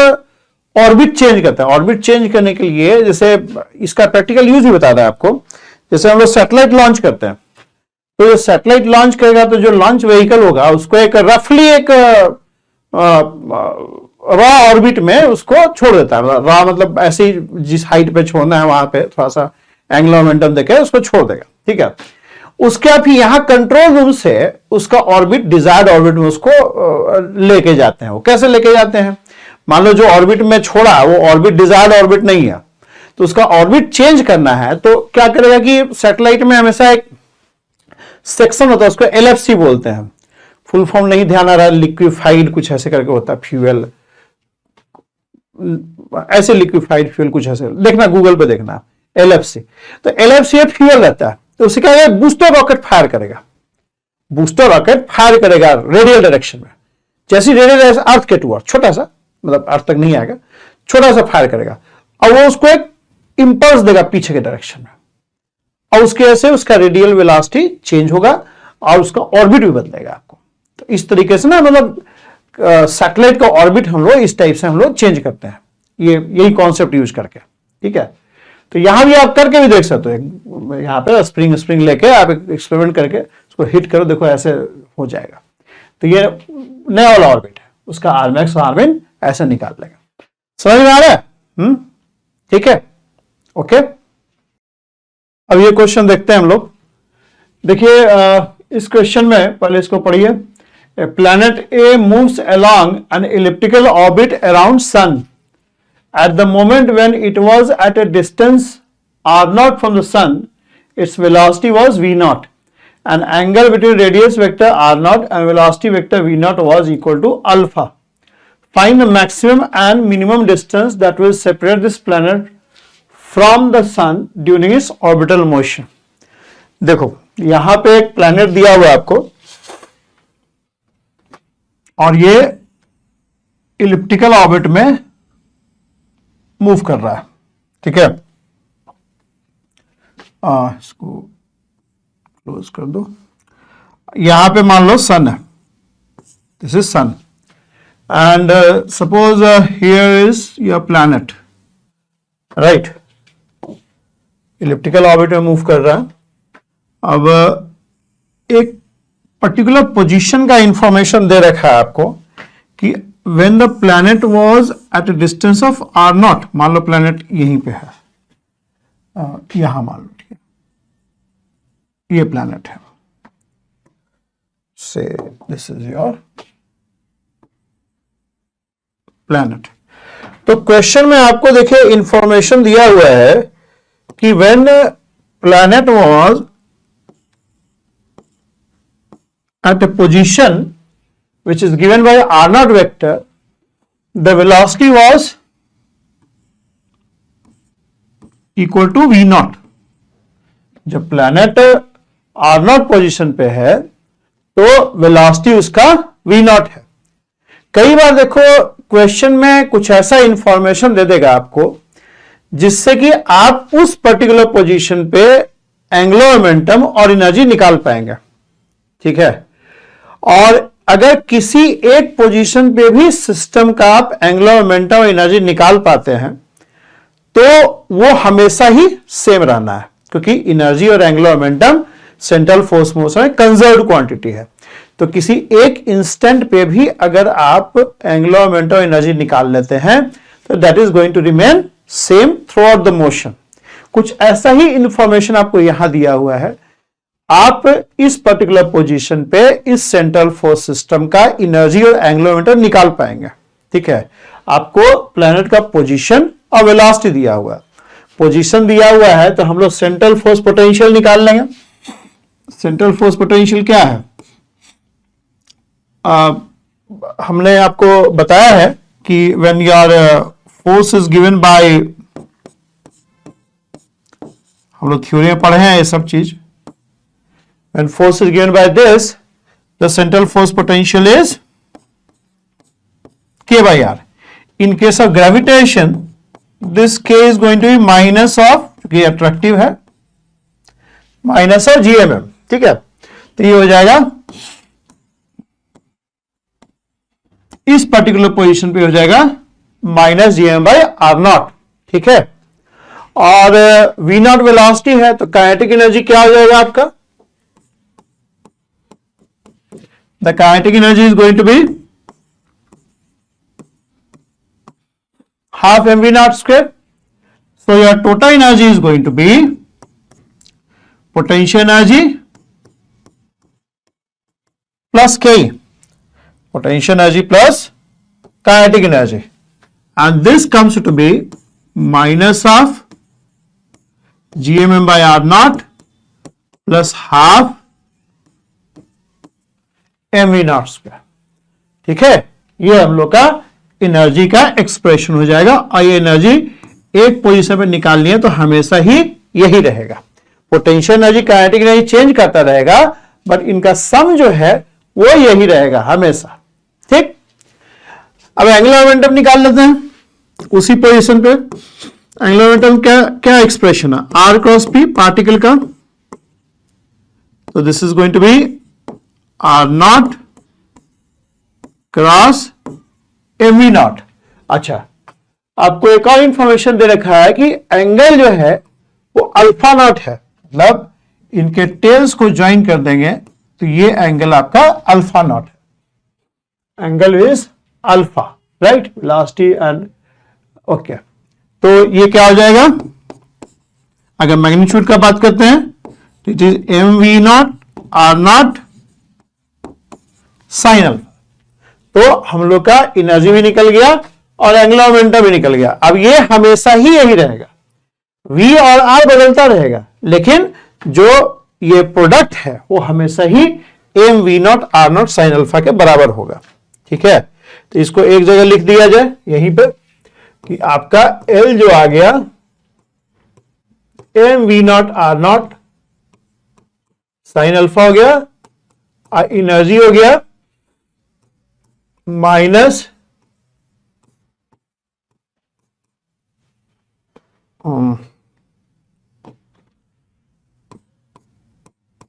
ऑर्बिट चेंज करते हैं। ऑर्बिट चेंज करने के लिए जैसे इसका प्रैक्टिकल यूज भी बता रहा है आपको। जैसे हम लोग सैटेलाइट लॉन्च करते हैं, तो जो सैटेलाइट लॉन्च करेगा तो जो लॉन्च व्हीकल होगा उसको एक रफली एक रॉ ऑर्बिट में उसको छोड़ देता है। रॉ मतलब ऐसे ही जिस हाइट पे छोड़ना है वहां पे थोड़ा सा एंगुलर मोमेंटम देके उसको छोड़ देगा, ठीक है। उसके आप यहां कंट्रोल रूम से उसका ऑर्बिट डिजायर्ड ऑर्बिट में उसको लेके जाते हैं। वो कैसे लेके जाते हैं, मान लो जो ऑर्बिट में छोड़ा वो ऑर्बिट डिजायर्ड ऑर्बिट नहीं है, तो उसका ऑर्बिट चेंज करना है तो क्या करेगा कि सैटेलाइट में हमेशा एक सेक्शन होता है, उसको LFC बोलते हैं। फुल फॉर्म नहीं ध्यान आ रहा है, लिक्विफाइड कुछ ऐसे करके होता है, फ्यूल ऐसे, लिक्विफाइड फ्यूल कुछ ऐसे, देखना गूगल पे देखना LFC। तो LFC फ्यूल रहता है, तो उसे क्या है बूस्टर रॉकेट फायर करेगा, बूस्टर रॉकेट फायर करेगा रेडियल डायरेक्शन में। जैसी रेडियल अर्थ के टूवर्ड, छोटा सा मतलब अर्थ तक नहीं आएगा, छोटा सा फायर करेगा और वो उसको एक इंपल्स देगा पीछे के डायरेक्शन में, और उसके वजह से उसका रेडियल वेलोसिटी चेंज होगा और उसका ऑर्बिट भी बदलेगा आपको। तो इस तरीके से ना मतलब सैटेलाइट का ऑर्बिट हम लोग इस टाइप से हम लोग चेंज करते हैं, ये यही कॉन्सेप्ट यूज करके, ठीक है। तो यहां भी आप करके भी देख सकते हो, यहाँ पे स्प्रिंग लेके आप एक्सपेरिमेंट करके उसको हिट करो, देखो ऐसे हो जाएगा। तो ये नया वाला ऑर्बिट है, उसका आरमैक्स और आरमिन ऐसे निकाल लेगा। समझ में आ रहा है? ठीक है, ओके। अब ये क्वेश्चन देखते हैं हम लोग। देखिए इस क्वेश्चन में पहले इसको पढ़िए। Planet A moves along an elliptical orbit around sun at the moment when it was at a distance r0 from the sun, its velocity was v0. An angle between radius vector r0 and velocity vector v0 was equal to alpha. Find the maximum and minimum distance that will separate this planet from the sun during its orbital motion. देखो यहां पे एक planet दिया हुआ है आपको, और ये इलिप्टिकल ऑर्बिट में मूव कर रहा है, ठीक है। इसको क्लोज कर दो। यहां पे मान लो सन है, this is sun, and suppose here is your planet, right. Elliptical orbit में मूव कर रहा है। अब एक पर्टिकुलर पोजीशन का इंफॉर्मेशन दे रखा है आपको कि when the planet was at a distance of r0, मान लो प्लैनेट यहीं पे है, यहां मान लो, ठीक है, ये प्लैनेट है, से दिस इज योर प्लैनेट। तो क्वेश्चन में आपको देखिए इंफॉर्मेशन दिया हुआ है कि when planet was at a position which is given by r0 vector, the velocity was equal to v0. जब प्लैनेट r0 पोजीशन पे है तो वेलोसिटी उसका v0 है। कई बार देखो क्वेश्चन में कुछ ऐसा इंफॉर्मेशन दे देगा आपको जिससे कि आप उस पर्टिकुलर पोजीशन पे एंगुलर मोमेंटम और एनर्जी निकाल पाएंगे, ठीक है। और अगर किसी एक पोजीशन पे भी सिस्टम का आप एंगुलर मोमेंटम और एनर्जी निकाल पाते हैं तो वो हमेशा ही सेम रहना है, क्योंकि एनर्जी और angular momentum central force motion में कंजर्व्ड क्वांटिटी है। तो किसी एक इंस्टेंट पे भी अगर आप एंगुलर मोमेंटम और एनर्जी निकाल लेते हैं तो that is going to remain same throughout the motion. कुछ ऐसा ही इंफॉर्मेशन आपको यहां दिया हुआ है। आप इस पर्टिकुलर पोजीशन पे इस सेंट्रल फोर्स सिस्टम का एनर्जी और एंगुलर मोमेंटम निकाल पाएंगे, ठीक है। आपको प्लैनेट का पोजीशन और वेलोसिटी दिया हुआ है। पोजीशन दिया हुआ है तो हम लोग सेंट्रल फोर्स पोटेंशियल निकाल लेंगे। सेंट्रल फोर्स पोटेंशियल क्या है? हमने आपको बताया है कि when your force is given by, हम लोग थ्योरी में पढ़े हैं ये सब चीज। When force is given by this, the central force potential is K by R. In case of gravitation, this K is going to be minus of, क्योंकि attractive है, minus of GMM, ठीक है। तो ये हो जाएगा इस पर्टिकुलर पोजीशन पे हो जाएगा माइनस GMM by R0, ठीक है। और V0 वेलोसिटी है तो काइनेटिक एनर्जी क्या हो जाएगा आपका? The kinetic energy is going to be half mv0 square. So your total energy is going to be potential energy plus K, potential energy plus kinetic energy, and this comes to be minus of GMM by R0 plus half mv0 square, ठीक है। ये हम लोग का energy का expression हो जाएगा। और ये एनर्जी एक पोजीशन पे निकालनी है तो हमेशा ही यही रहेगा। Potential energy kinetic energy change करता रहेगा, बट इनका सम जो है वो यही रहेगा हमेशा, ठीक। अब एंगुलर मोमेंटम निकाल लेते हैं उसी पोजीशन पे। एंगुलर मोमेंटम क्या एक्सप्रेशन है? आर क्रॉस पी पार्टिकल का, तो this is going to be R0 cross mv0। अच्छा, आपको एक और इंफॉर्मेशन दे रखा है कि एंगल जो है वो अल्फा नॉट है। मतलब इनके टेल्स को ज्वाइन कर देंगे तो ये एंगल आपका अल्फा नॉट है, angle is alpha, right, velocity and okay. तो ये क्या हो जाएगा, अगर मैग्नीट्यूड का बात करते हैं तो it is M we naught are naught sine alpha. तो हम लोग का एनर्जी भी निकल गया और एंगुलर मोमेंटम भी निकल गया। अब ये हमेशा ही यही रहेगा, V और R बदलता रहेगा, लेकिन जो ये प्रोडक्ट है वो हमेशा ही m we naught are naught sine alpha के बराबर होगा। ठीक है, तो इसको एक जगह लिख दिया जाए यहीं पे कि आपका L जो आ गया M we naught are naught sine alpha हो गया, और एनर्जी हो गया माइनस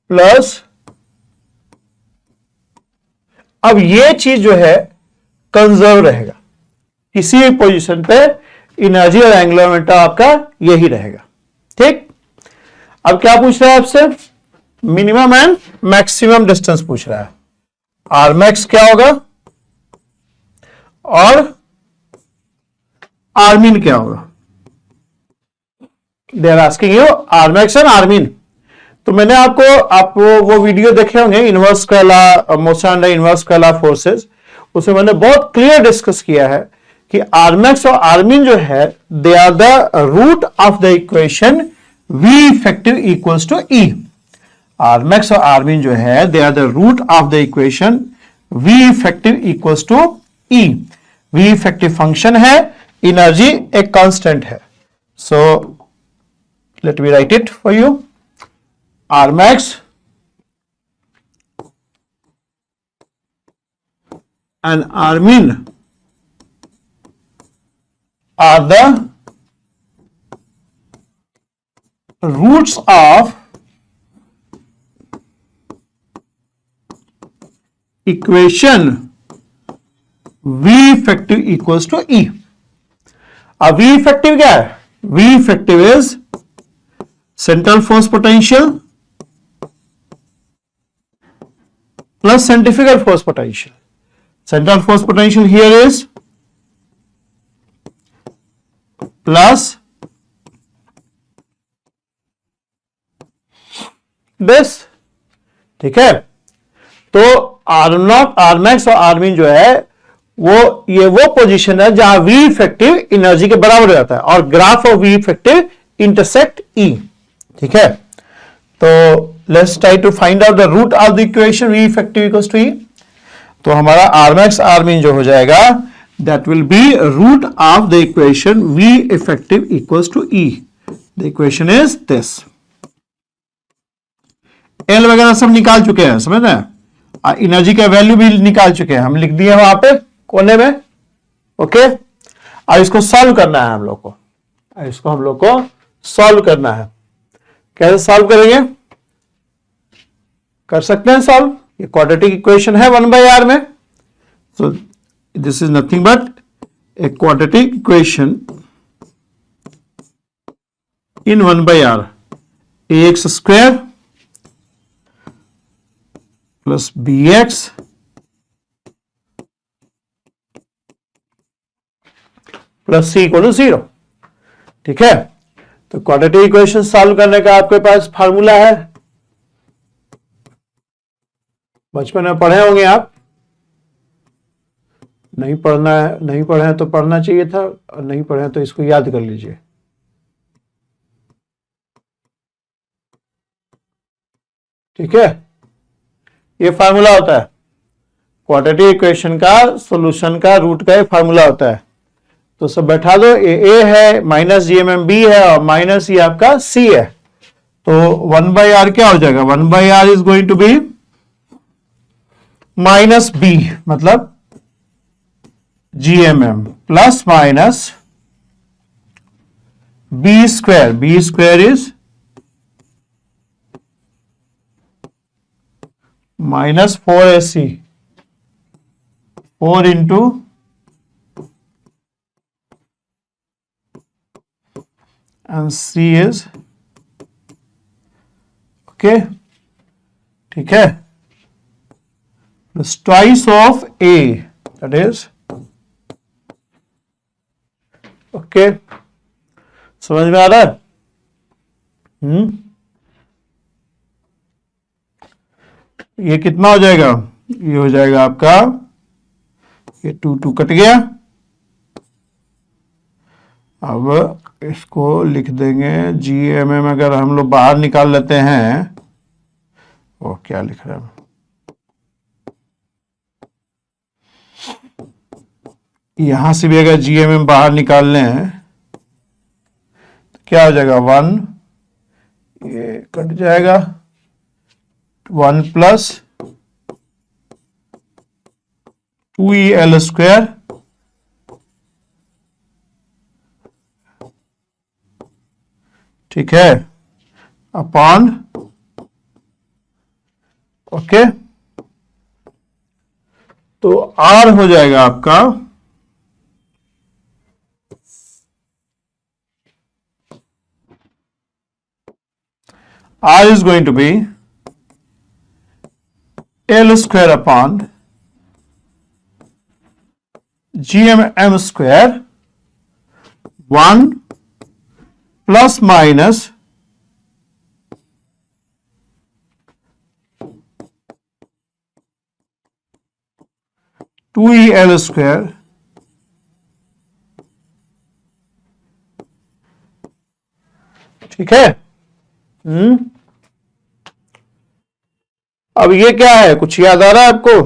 प्लस, अब ये चीज जो है कंजर्व रहेगा, किसी भी पोजीशन पे एनर्जी और एंगुलर मोमेंटम आपका यही रहेगा। ठीक, अब क्या पूछ रहा है आपसे, मिनिमम एंड मैक्सिमम डिस्टेंस पूछ रहा है। आर मैक्स क्या होगा और आरमीन क्या होगा, they are asking you R max and R min. तो मैंने आप वो वीडियो देखे होंगे inverse scalar motion under inverse scalar forces, उसमें मैंने बहुत क्लियर डिस्कस किया है कि आर मैक्स और आरमीन जो है they are the root of the equation V effective equals to E। R max और आरमीन जो है they are the root of the equation V effective equals to E। V effective function है, energy एक constant है। So let me write it for you, R max and R min are the roots of equation V effective equals to E। अब V effective क्या है, V effective is central force potential plus centrifugal force potential. Central force potential here is plus this। ठीक है, तो are not are max और are mean जो है वो पोजीशन है जहां V इफेक्टिव एनर्जी के बराबर हो जाता है और graph of V effective intersect E। ठीक है, तो let's try to find out the root of the equation V effective equals to E। तो हमारा आर मैक्स आर मीन जो हो जाएगा that will be root of the equation V effective equals to E। The equation is this, L वगैरह सब निकाल चुके हैं, समझ रहे हैं, एनर्जी का वैल्यू भी निकाल चुके हैं, हम लिख दिए वहां पे कोने में। ओके, अब इसको सॉल्व करना है हम लोग को, इसको हम लोग को सॉल्व करना है। कैसे सॉल्व करेंगे, कर सकते हैं सॉल्व, ये क्वाड्रेटिक इक्वेशन है 1/r में। So this is nothing but a quadratic equation in 1/r, ax square plus bx plus c equal to 0। ठीक है, तो क्वाड्रेटिक इक्वेशन सॉल्व करने का आपके पास फार्मूला है, बचपन में पढ़े होंगे आप, नहीं पढ़ना है, नहीं पढ़े हैं तो पढ़ना चाहिए था, और नहीं पढ़े हैं तो इसको याद कर लीजिए। ठीक है, ये फार्मूला होता है क्वाड्रेटिक इक्वेशन का, सॉल्यूशन का रूट का एक फार्मूला होता है। तो सब बैठा दो, ए है माइनस GMM B है और माइनस ये आपका C है। तो 1/r क्या हो जाएगा, 1/r is going to be minus B, मतलब GMM plus minus B square is minus 4AC, 4 into and C is okay, ठीक है, twice of A, that is okay, समझ में आ रहा है? ये कितना हो जाएगा? ये हो जाएगा आपका, ये 2 कट गया। अब इसको लिख देंगे GMM, अगर हम लोग बाहर निकाल लेते हैं, वो क्या लिख रहे हैं, यहां से भी अगर GMM बाहर निकाल लें तो क्या हो जाएगा? 1, ये कट जाएगा, 1 प्लस 2EL स्क्वायर, ठीक है, अपॉन, ओके, तो R हो जाएगा आपका R is going to be L square upon GMM square 1 plus minus 2EL square ठीक है। अब ये क्या है, कुछ याद आ रहा है आपको?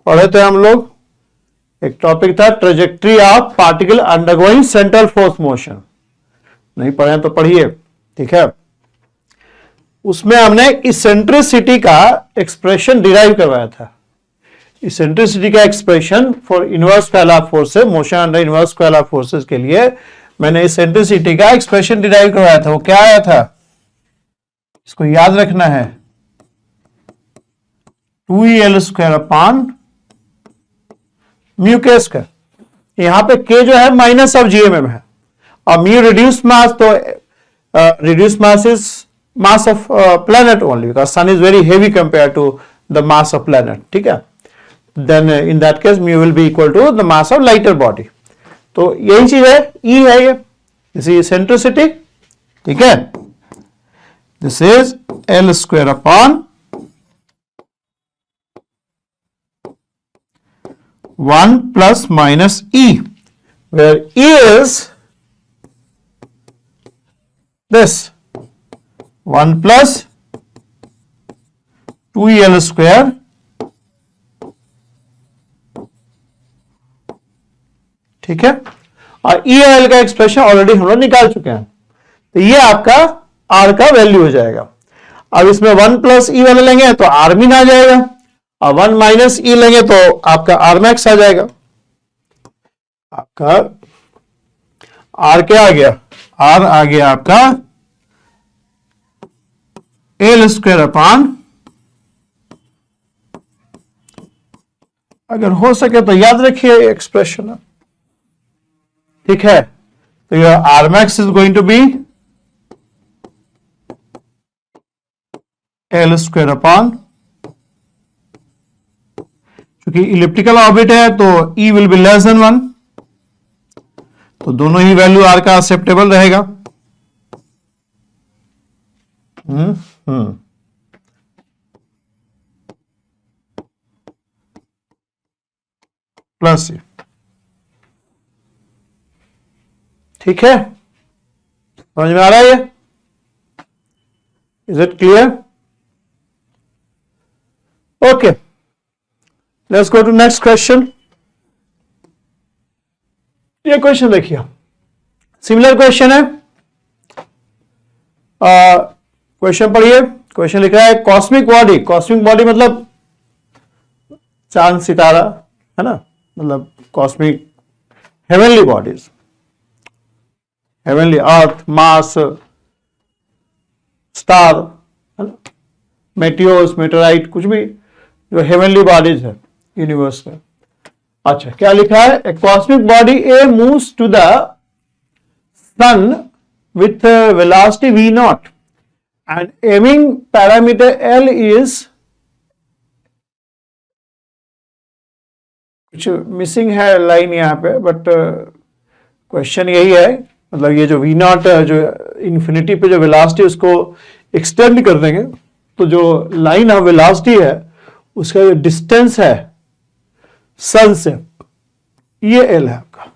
पढ़े थे हम लोग, एक टॉपिक था trajectory of particle undergoing central force motion. नहीं पढ़े तो पढ़िए, ठीक है। उसमें हमने इसेंट्रिसिटी का एक्सप्रेशन डिराइव करवाया था। इसेंट्रिसिटी का expression for inverse scalar forces, motion under inverse scalar forces के लिए मैंने इसेंट्रिसिटी का एक्सप्रेशन डिराइव करवाया था। वो क्या आया था, इसको याद रखना है, 2EL स्क्वायर अपॉन म्यू के स्क्वायर। यहां पे के जो है माइनस ऑफ GMM है, और म्यू रिड्यूस्ड मास, तो reduced mass is mass of planet only because sun is very heavy compared to the mass of planet, ठीक है। then in that case mu will be equal to the mass of lighter body। तो यही चीज है, E है ये, this is eccentricity, ठीक है। this is L square upon 1 plus minus E, where E is this 1 plus 2EL square ठीक है। और EL का एक्सप्रेशन ऑलरेडी हम लोग निकाल चुके हैं, तो ये आपका R का वैल्यू हो जाएगा। अब इसमें 1 प्लस E वाले लेंगे तो R min आ जाएगा, और 1 माइनस E लेंगे तो आपका R max आ जाएगा। आपका R क्या आ गया, R आ गया आपका L स्क्वायर अपॉन, अगर हो सके तो याद रखिए एक्सप्रेशन, ठीक है। तो your R max is going to be L square upon, क्योंकि इलिप्टिकल ऑर्बिट है तो E will be less than 1, तो दोनों ही वैल्यू R का एक्सेप्टेबल रहेगा। प्लस, ठीक है, समझ में आ रहा है ये? Is it clear? Okay, let's go to next question. ये क्वेश्चन देखिए, सिमिलर क्वेश्चन है। क्वेश्चन पढ़िए, क्वेश्चन लिख रहा है कॉस्मिक बॉडी, कॉस्मिक बॉडी मतलब चांद सितारा है ना, मतलब कॉस्मिक हेवनली बॉडीज, हेवनली अर्थ, मार्स, स्टार है ना, मेटियोर्स, मेटेराइट, कुछ भी जो हेवनली बॉडीज है यूनिवर्स में। अच्छा, क्या लिखा है, a cosmic body A moves to the sun with velocity v0 and aiming parameter L is, कुछ मिसिंग है लाइन यहाँ पे, बट क्वेश्चन यही है, मतलब ये जो V नॉट जो इन्फिनिटी पे जो वेलोसिटी उसको एक्सटेंड कर देंगे, तो जो लाइन ऑफ वेलोसिटी है उसका जो डिस्टेंस है सन से, ये L है आपका,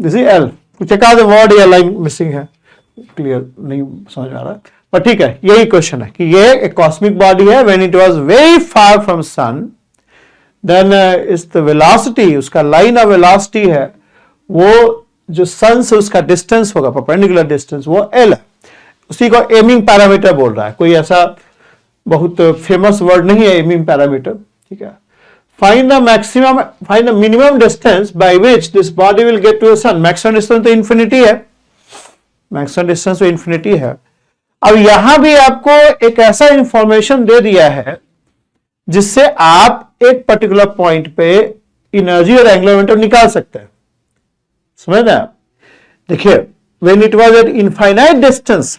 दिस इज L। कुछ एक आध वर्ड या लाइन मिसिंग है, क्लियर नहीं समझ आ रहा है, पर ठीक है, यही क्वेश्चन है कि ये एक कॉस्मिक बॉडी है, when it was very far from sun, then is the velocity, उसका लाइन ऑफ वेलोसिटी है वो जो सन से उसका डिस्टेंस होगा, परपेंडिकुलर डिस्टेंस, वो L है। उसी को एमिंग पैरामीटर बोल रहा है, कोई ऐसा बहुत फेमस वर्ड नहीं है एमिंग पैरामीटर, ठीक है। Find the maximum, find the minimum distance by which this body will get to the sun. Maximum distance तो इंफिनिटी है, मैक्सिमम डिस्टेंस तो इंफिनिटी है। अब यहां भी आपको एक ऐसा इंफॉर्मेशन दे दिया है जिससे आप एक पर्टिकुलर पॉइंट पे एनर्जी और एंगुलर मोमेंटम निकाल सकते हैं, समझ रहे आप। देखिए, when it was at infinite distance,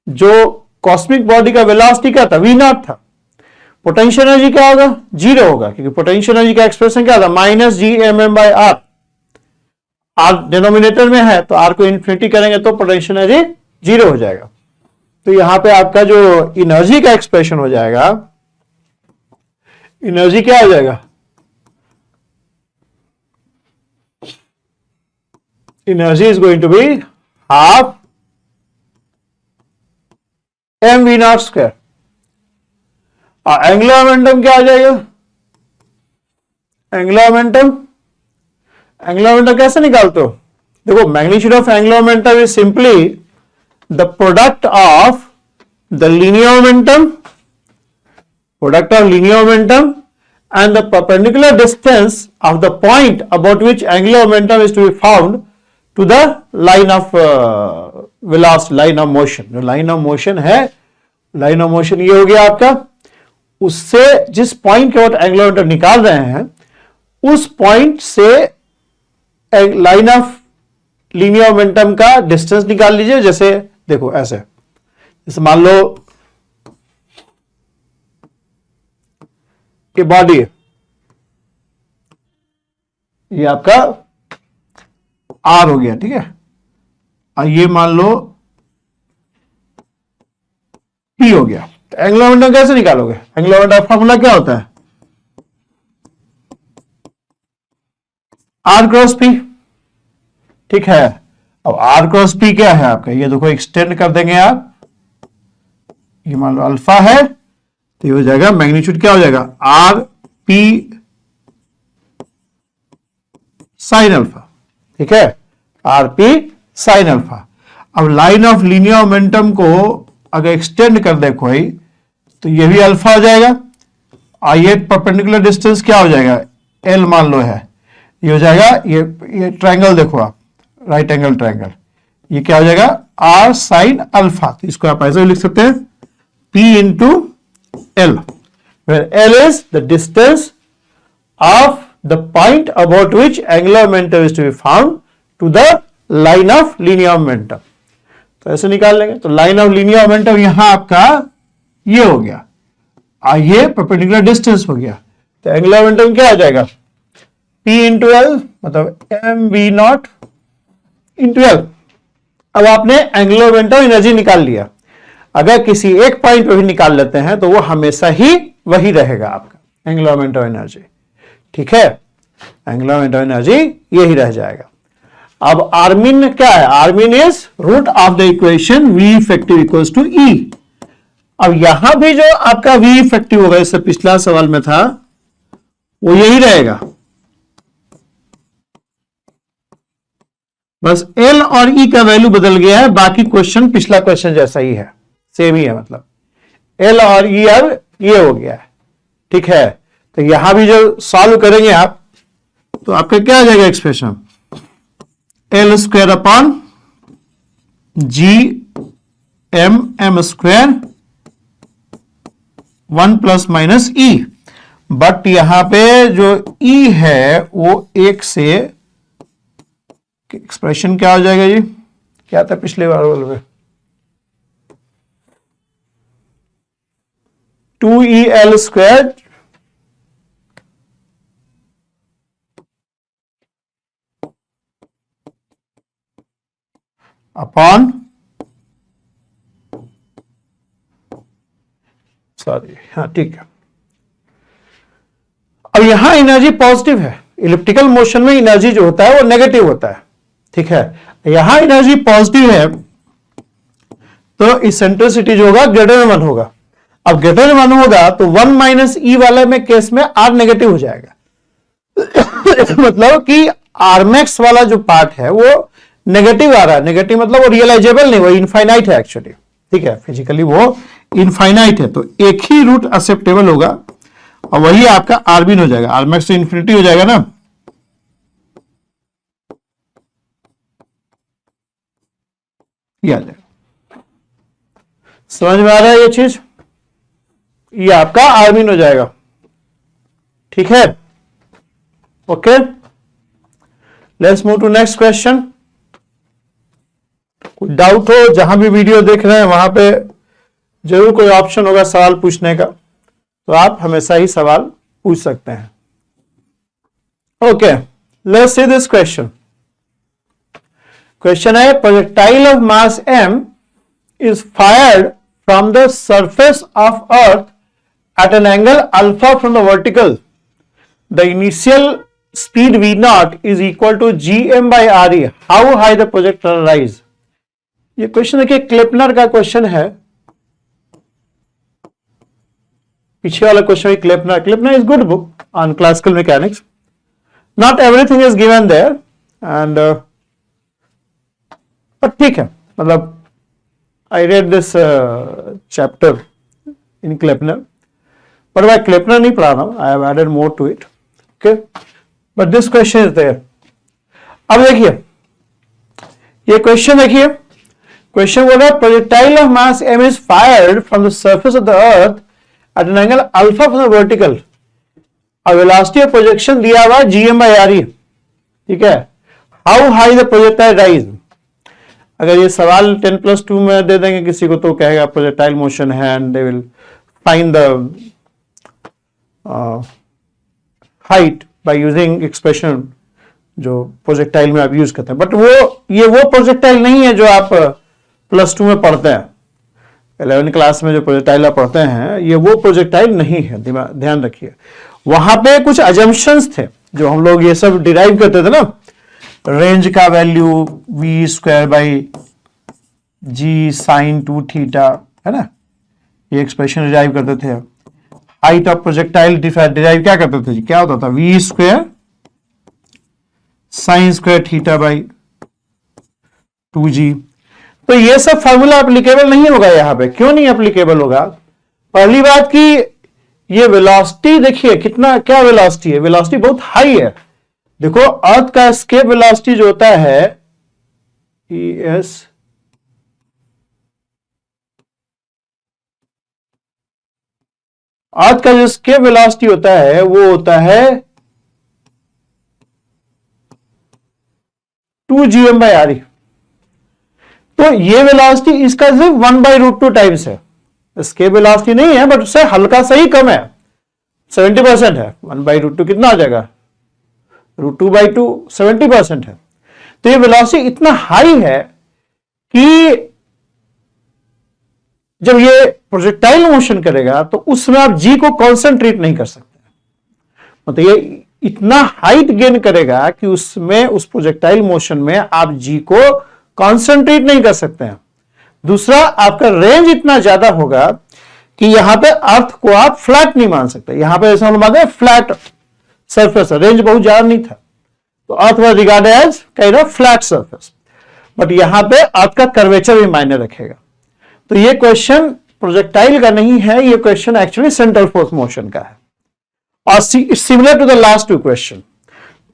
जो कॉस्मिक बॉडी का वेलोसिटी क्या था, वी नॉट था, पोटेंशियल एनर्जी क्या होगा, जीरो होगा, क्योंकि पोटेंशियल एनर्जी का एक्सप्रेशन क्या था, -Gmm/r। आर डिनोमिनेटर में है तो आर को इन्फिनिटी करेंगे तो पोटेंशियल एनर्जी जीरो हो जाएगा। तो यहां पे आपका जो एनर्जी का एक्सप्रेशन हो जाएगा, एनर्जी क्या आ जाएगा, energy is going to be half mv0 और एंगुलर मोमेंटम क्या आ जाएगा, एंगुलर मोमेंटम, एंगुलर मोमेंटम कैसे निकालते हो, देखो magnitude of angular momentum is simply the product of the linear momentum, product of linear momentum and the perpendicular distance of the point about which angular momentum is to be found to the line of velocity, line of motion। जो line of motion है, line of motion ये हो गया आपका, उससे जिस point के बाद एंगुलर मोमेंटम निकाल रहे हैं उस पॉइंट से लाइन ऑफ लीनियर मोमेंटम का डिस्टेंस निकाल लीजिए। जैसे देखो ऐसे, जैसे मान लो कि बॉडी, ये आपका आर हो गया, ठीक है, और ये मान लो पी हो गया। तो एंगुलर मोमेंटम कैसे निकालोगे, एंगुलर मोमेंटम फॉर्मूला क्या होता है, आर क्रॉस पी, ठीक है। अब आर क्रॉस पी क्या है आपका, ये देखो एक्सटेंड कर देंगे आप, ये मान लो अल्फा है तो ये हो जाएगा मैग्नीट्यूड क्या हो जाएगा, आर पी साइन अल्फा, ठीक है, आर पी साइन अल्फा। अब लाइन ऑफ लीनियर मोमेंटम को अगर एक्सटेंड कर दे कोई तो ये भी अल्फा हो जाएगा, और ये परपेंडिकुलर डिस्टेंस क्या हो जाएगा, एल मान लो है, ये हो जाएगा, ये ट्रायंगल देखो आप, राइट एंगल ट्रायंगल, ये क्या हो जाएगा, आर साइन अल्फा। तो इसको आप ऐसे भी लिख सकते हैं, P into L, where L is the distance of the point about which angular momentum is to be found to the line of linear momentum। तो ऐसे निकाल लेंगे। तो लाइन ऑफ लीनियर मोमेंटम यहां आपका ये हो गया, और ये परपेंडिकुलर डिस्टेंस हो गया, तो एंगुलर मोमेंटम क्या आ जाएगा, P into L, मतलब mv0 into L। अब आपने एंगुलर मोमेंटम एनर्जी निकाल लिया। अगर किसी एक पॉइंट पे भी निकाल लेते हैं तो वो हमेशा ही वही रहेगा आपका एंगुलर मोमेंटम एनर्जी, ठीक है, एंगुलर मोमेंटम एनर्जी यही रह जाएगा। अब आर्मिन क्या है, R min is root of the equation V effective equals to E। अब यहां भी जो आपका V इफेक्टिव होगा, इससे पिछला सवाल में था, वो यही रहेगा, बस L और E का वैल्यू बदल गया है, बाकी क्वेश्चन पिछला क्वेश्चन जैसा ही है, सेम ही है, मतलब L और E अब ये हो गया है, ठीक है। तो यहां भी जो सॉल्व करेंगे आप तो आपका क्या आ जाएगा expression, L square upon G m square 1 plus minus E। But यहां पे जो E है वो एक से, एक्सप्रेशन क्या हो जाएगा जी, क्या था पिछले बार में, 2EL² अपॉन, सॉरी, हाँ ठीक है। अब यहां एनर्जी पॉजिटिव है, इलिप्टिकल मोशन में एनर्जी जो होता है वो नेगेटिव होता है, ठीक है। यहां एनर्जी पॉजिटिव है तो इसेंट्रिसिटी जो होगा ग्रेटर देन 1 होगा। अब ग्रेटर देन 1 होगा तो 1 माइनस ई वाले में केस में आर नेगेटिव हो जाएगा। मतलब कि आरमैक्स वाला जो पार्ट है वो नेगेटिव आ रहा है। नेगेटिव मतलब वो रियलाइजेबल नहीं, वो इनफाइनाइट है एक्चुअली, ठीक है, फिजिकली वो इनफाइनाइट है। तो एक ही रूट एक्सेप्टेबल होगा और वही आपका आरबिन हो जाएगा। आरमैक्स तो इन्फिनिटी हो जाएगा ना, ये आ जाएगा। समझ में आ रहा है ये चीज? ये आपका आरबिन हो जाएगा, ठीक है। Okay, let's move to next question. कोई डाउट हो, जहां भी वीडियो देख रहे हैं वहां पे जरूर कोई ऑप्शन होगा सवाल पूछने का, तो आप हमेशा ही सवाल पूछ सकते हैं। Okay, let's see this question. Question है, projectile of mass m is fired from the surface of earth at an angle alpha from the vertical. The initial speed v naught is equal to gm by re. How high the projectile rise? ये question देखिए क्लेपनर का question है। पीछे वाला question है क्लेपनर is good book on classical mechanics. Not everything is given there and but ठीक है, मतलब I read this chapter in Kleppner, but मैं Kleppner नहीं पढ़ा रहा हूं, I have added more to it. Okay, but this question is there. अब देखिए ये क्वेश्चन देखिए, क्वेश्चन बोल रहा है projectile of mass m is fired from the surface of the earth at an angle alpha from the vertical. और velocity of projection दिया हुआ gm by re, ठीक है। How high the projectile rise. अगर ये सवाल 10+2 में दे देंगे किसी को तो कहेगा प्रोजेक्टाइल मोशन है and they will find the height by using expression जो प्रोजेक्टाइल में आप यूज करते हैं। बट वो प्रोजेक्टाइल नहीं है जो आप +2 में पढ़ते हैं, 11 क्लास में जो प्रोजेक्टाइल आप पढ़ते हैं ये वो प्रोजेक्टाइल नहीं है, ध्यान रखिए। वहां पे कुछ अजम्पशंस थे जो हम लोग ये सब डिराइव करते थे ना, रेंज का value v² by g sin 2 theta, है ना, ये एक्सप्रेशन डिराइव करते थे। हाइट ऑफ प्रोजेक्टाइल डिराइव क्या करते थे, क्या होता था, v² sin² theta by 2g। तो ये सब फॉर्मूला एप्लीकेबल नहीं होगा यहां पे। क्यों नहीं एप्लीकेबल होगा? पहली बात कि ये वेलोसिटी देखिए कितना, क्या वेलोसिटी है, वेलोसिटी बहुत हाई है। देखो अर्थ का एस्केप वेलोसिटी जो होता है ES, अर्थ का जो एस्केप वेलोसिटी होता है वो होता है 2gm by re। तो ये वेलोसिटी इसका सिर्फ 1/√2 टाइम्स है। एस्केप वेलोसिटी नहीं है बट उससे हल्का सा ही कम है, 70% है। 1/√2 कितना आ जाएगा, √2/2, 70% है। तो ये वेलोसिटी इतना हाई है कि जब ये प्रोजेक्टाइल मोशन करेगा तो उसमें आप जी को कॉन्सेंट्रेट नहीं कर सकते। मतलब ये इतना हाइट गेन करेगा कि उसमें, उस प्रोजेक्टाइल मोशन में आप जी को कॉन्सेंट्रेट नहीं कर सकते हैं। दूसरा, आपका रेंज इतना ज्यादा होगा कि यहां पे अर्थ को आप फ्लैट नहीं मान सकते। यहां पे ऐसा मानते हैं फ्लैट सरफेस, रेंज बहुत ज्यादा नहीं था तो earth was regarded as kind of flat surface, but यहां पे अर्थ का कर्वेचर भी मायने रखेगा। तो ये क्वेश्चन प्रोजेक्टाइल का नहीं है, ये question actually central force motion का है और similar to the last 2 question.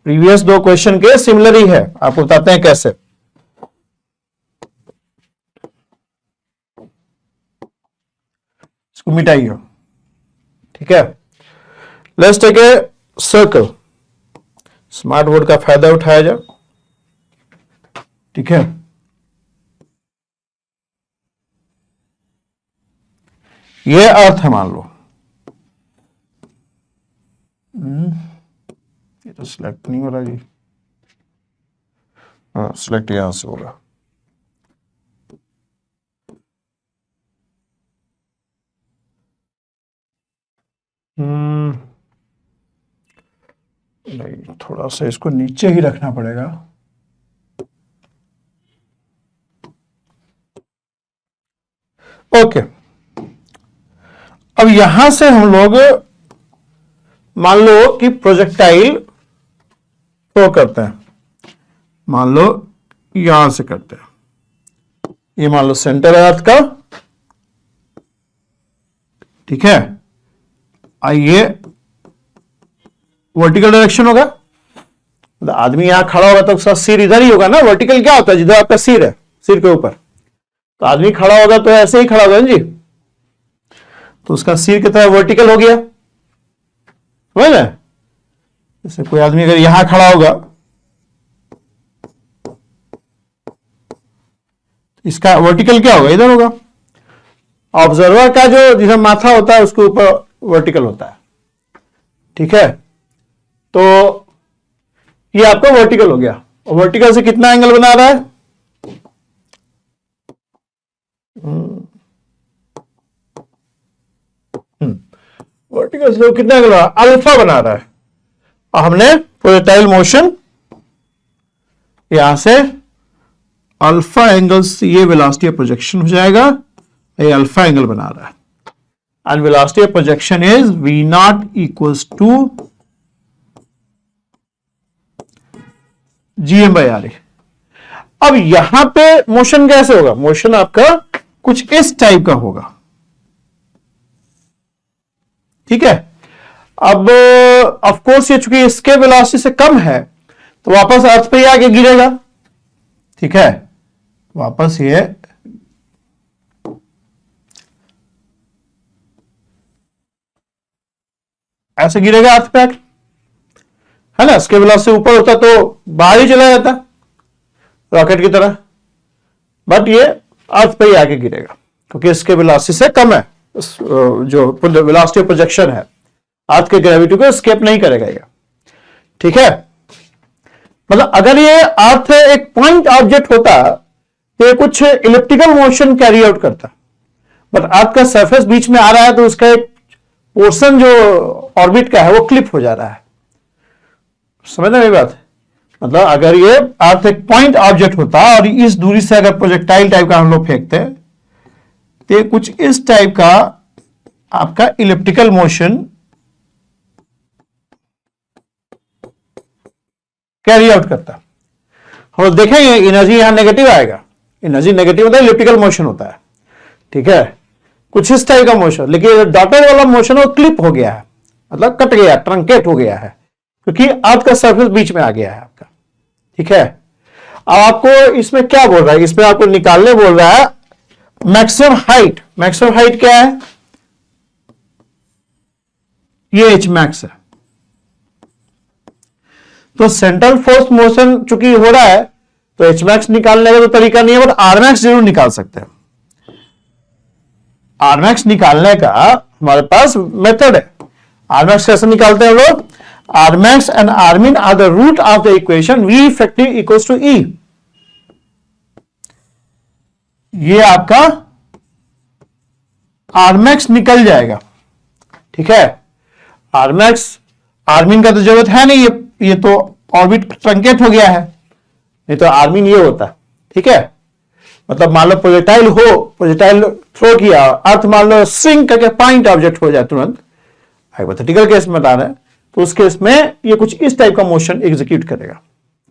Previous 2 question के सिमिलर ही है, आपको बताते हैं कैसे। इसको मिटाइए, ठीक है। Let's take a circle, smart board का फायदा उठाया जाए, ठीक है। ये अर्थ है मान लो, सिलेक्ट नहीं हो रहा जी। हाँ, सिलेक्ट यहां से होगा। नहीं, थोड़ा सा इसको नीचे ही रखना पड़ेगा। ओके, अब यहां से हम लोग मान लो कि प्रोजेक्टाइल थ्रो करते हैं, मान लो यहां से करते हैं, ये मान लो सेंटर है अर्थ का, ठीक है। आइए, वर्टिकल डायरेक्शन होगा, तो आदमी यहां खड़ा होगा तो उसका सिर इधर ही होगा ना। वर्टिकल क्या होता है? जिधर आपका सिर है, सिर के ऊपर, तो आदमी खड़ा होगा तो ऐसे ही खड़ा होगा जी, तो उसका सिर की तरह वर्टिकल हो गया, समझ रहे? जैसे कोई आदमी अगर यहां खड़ा होगा, इसका वर्टिकल क्या होगा? इधर होगा। ऑब्जर्वर का जो जिधर माथा होता है उसके ऊपर वर्टिकल होता है, ठीक है। तो ये आपका वर्टिकल हो गया। और वर्टिकल से कितना एंगल बना रहा है? वर्टिकल से कितना एंगल बना? अल्फा बना रहा है। और हमने प्रोजेक्टाइल मोशन यहां से अल्फा एंगल से ये वेलोसिटी ऑफ प्रोजेक्शन हो जाएगा, ये अल्फा एंगल बना रहा है। And velocity of projection is v naught equals to gm/ra। अब यहां पे मोशन कैसे होगा? मोशन आपका कुछ इस टाइप का होगा, ठीक है। अब ऑफ कोर्स ये चूंकि इसके वेलोसिटी से कम है तो वापस अर्थ पे ही आके गिरेगा, ठीक है। वापस ये ऐसे गिरेगा अर्थ पे आके, है ना। इसके वेलोसिटी से ऊपर होता तो बाहर ही चला जाता रॉकेट की तरह, बट ये अर्थ पे ही आके गिरेगा क्योंकि इसके वेलोसिटी से कम है। जो वेलोसिटी ऑफ प्रोजेक्शन है अर्थ के ग्रेविटी को एस्केप नहीं करेगा ये, ठीक है। मतलब अगर ये अर्थ एक पॉइंट ऑब्जेक्ट होता तो ये कुछ इलिप्टिकल मोशन कैरी आउट करता, बट अर्थ का सरफेस बीच में आ रहा है तो उसका एक पोर्शन जो ऑर्बिट का है वो क्लिप हो जा रहा है। समझ मेरी बात? मतलब अगर ये अर्थ एक पॉइंट ऑब्जेक्ट होता और इस दूरी से अगर प्रोजेक्टाइल टाइप का हम लोग फेंकते तो कुछ इस टाइप का आपका इलिप्टिकल मोशन कैरी आउट करता। हम लोग देखेंगे एनर्जी यहां नेगेटिव आएगा, एनर्जी नेगेटिव होता है, इलिप्टिकल मोशन होता है, ठीक है। कुछ इस टाइप का मोशन, लेकिन डॉटेड वाला मोशन वो क्लिप हो गया है, मतलब कट गया, ट्रंकेट हो गया है, क्योंकि अर्थ का सरफेस बीच में आ गया है आपका, ठीक है। अब आपको इसमें क्या बोल रहा है? इसमें आपको निकालने बोल रहा है मैक्सिमम हाइट। मैक्सिमम हाइट क्या है? ये एच मैक्स है। तो सेंट्रल फोर्स मोशन चूंकि हो रहा है तो एच मैक्स निकालने का तो तरीका नहीं है, बट आर मैक्स जरूर निकाल सकते हैं। आर मैक्स निकालने का हमारे पास मेथड है। आर मैक्स कैसे निकालते हैं लोग? R max and R min are the root of the equation V effective equals to E. ये आपका आर मैक्स निकल जाएगा, ठीक है। आर मैक्स, आर मीन का तो जरूरत है नहीं, ये तो ऑर्बिट ट्रंकेट हो गया है, नहीं तो आर मीन ये होता, ठीक है। मतलब मान लो प्रोजेक्टाइल हो, प्रोजेक्टाइल थ्रो किया, अर्थ मान लो स्विंग करके पॉइंट ऑब्जेक्ट हो जाए तुरंत, हाइपोथेटिकल केस में बता रहे हैं, तो उस केस में ये कुछ इस टाइप का मोशन एग्जीक्यूट करेगा,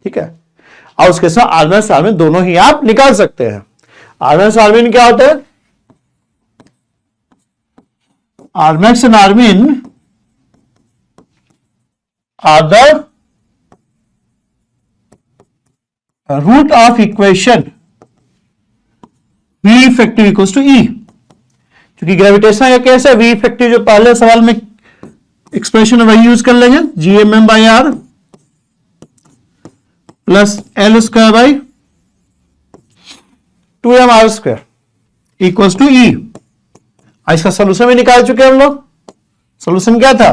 ठीक है। और उसके साथ आर मैक्स आर मीन दोनों ही आप निकाल सकते हैं। आर मैक्स आर मीन क्या होता है? R max and R min are the root of equation V effective equals to E। क्योंकि ग्रेविटेशन का केस है, V इफेक्टिव जो पहले सवाल में एक्सप्रेशन वही यूज कर लेंगे, GMM/R plus L² / 2mR² equals to E। इसका सोल्यूशन भी निकाल चुके हैं हम लोग। सोल्यूशन क्या था?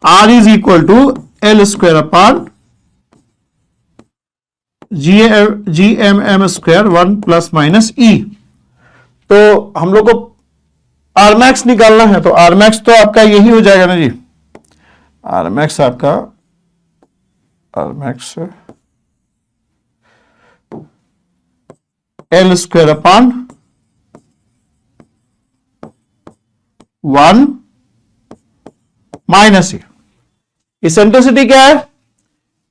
R is equal to L square upon G M M square 1 plus minus E. तो हम लोग को आर मैक्स निकालना है, तो आर मैक्स तो आपका यही हो जाएगा ना जी, आर मैक्स आपका R max L square upon 1 minus E. Eccentricity क्या है?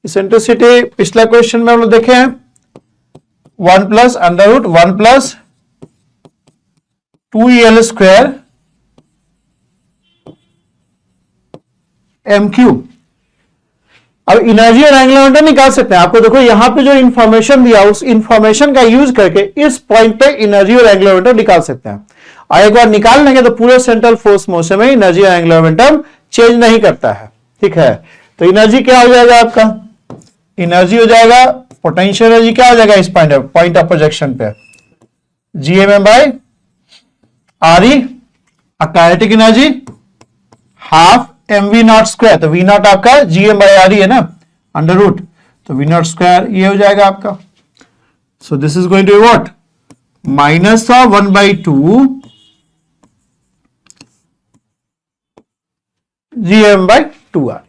इसेंट्रिसिटी पिछला क्वेश्चन में हम लोग देखे हैं 1 plus under root 1 plus 2el square M cube. अब एनर्जी और एंगुलर मोमेंटम निकाल सकते हैं। आपको देखो यहां पे जो इंफॉर्मेशन दिया उस इंफॉर्मेशन का यूज करके इस पॉइंट पे एनर्जी और एंगुलर मोमेंटम निकाल सकते हैं। और एक बार निकाल लेंगे तो पूरे सेंट्रल फोर्स मोशन में एनर्जी और एंगुलर मोमेंटम चेंज नहीं करता है। ठीक है, तो एनर्जी क्या हो जाएगा आपका? एनर्जी हो जाएगा, पोटेंशियल एनर्जी क्या हो जाएगा इस पॉइंट ऑफ प्रोजेक्शन पे? GMM by R E. Kinetic energy half M we naught square, तो वी नॉट आपका जीएम बाय आर ई है ना, अंडर रूट, तो वी नॉट स्क्वायर ये हो जाएगा आपका। So this is going to be what? Minus of 1/2 GM by 2 R,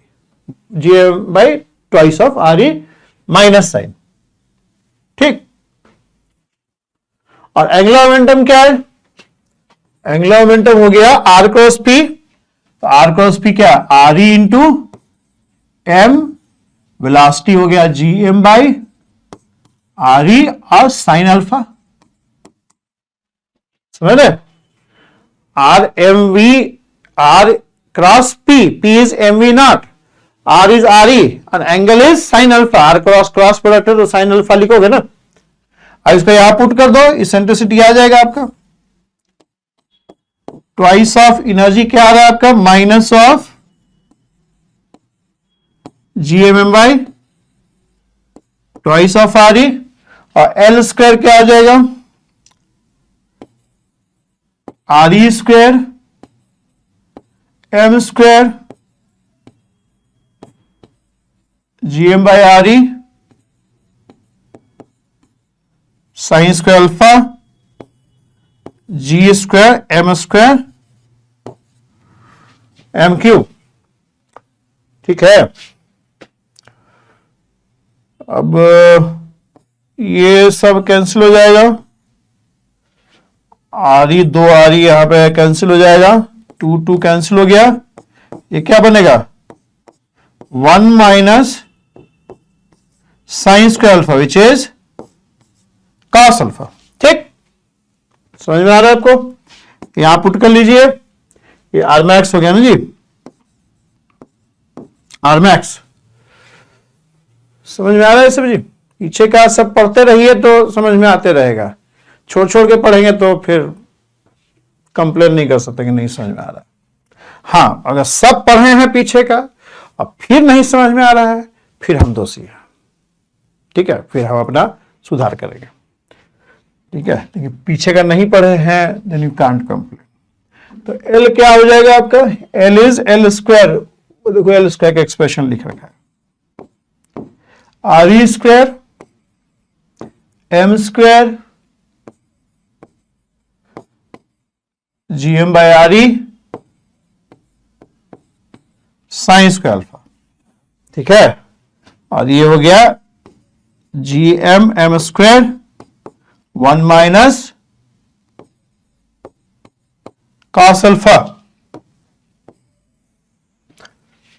GM by twice of R E minus sine. ठीक, और एंगुलर मोमेंटम क्या है? एंगुलर मोमेंटम हो गया आर क्रॉस पी, तो आर क्रॉस पी क्या? R E into M, velocity हो गया G M by R E और साइन अल्फा। समझ रहे? R M V, R cross P, P is M we naught, R is R E और angle is sine alpha. R cross cross product है तो sine alpha लिखोगे ना। अब इसको यहां पुट कर दो, इसेंट्रिसिटी आ जाएगा आपका ट्वाइस ऑफ एनर्जी क्या आ रहा है आपका? Minus of GMM by twice of R E, और एल स्क्वायर क्या आ जाएगा? R E square M square GM by R E sine square alpha G square M square M cube. ठीक है, अब ये सब कैंसिल हो जाएगा, आर ई 2 आर ई यहां पे कैंसिल हो जाएगा, 2 2 कैंसिल हो गया, ये क्या बनेगा? 1 minus sign square alpha which is cos alpha. ठीक, समझ में आ रहा है आपको? यहां पुट कर लीजिए, ये आर मैक्स हो गया ना जी, आर मैक्स। समझ में आ रहा है सब जी? पीछे का सब पढ़ते रहिए तो समझ में आते रहेगा, छोड़ छोड़ के पढ़ेंगे तो फिर कंप्लेन नहीं कर सकते कि नहीं समझ में आ रहा है। हाँ, अगर सब पढ़े हैं पीछे का और फिर नहीं समझ में आ रहा है, फिर हम दोषी हैं। ठीक है, फिर हम अपना सुधार करेंगे। ठीक है, लेकिन पीछे का नहीं पढ़े हैं देन यू कांट कंप्लेन। तो एल क्या हो जाएगा आपका? एल इज एल स्क्वायर, देखो एल स्क्वायर का एक्सप्रेशन लिख रखा है, R E square M square G M by R E sine square alpha. ठीक है, और ये हो गया G M M square 1 minus cos alpha.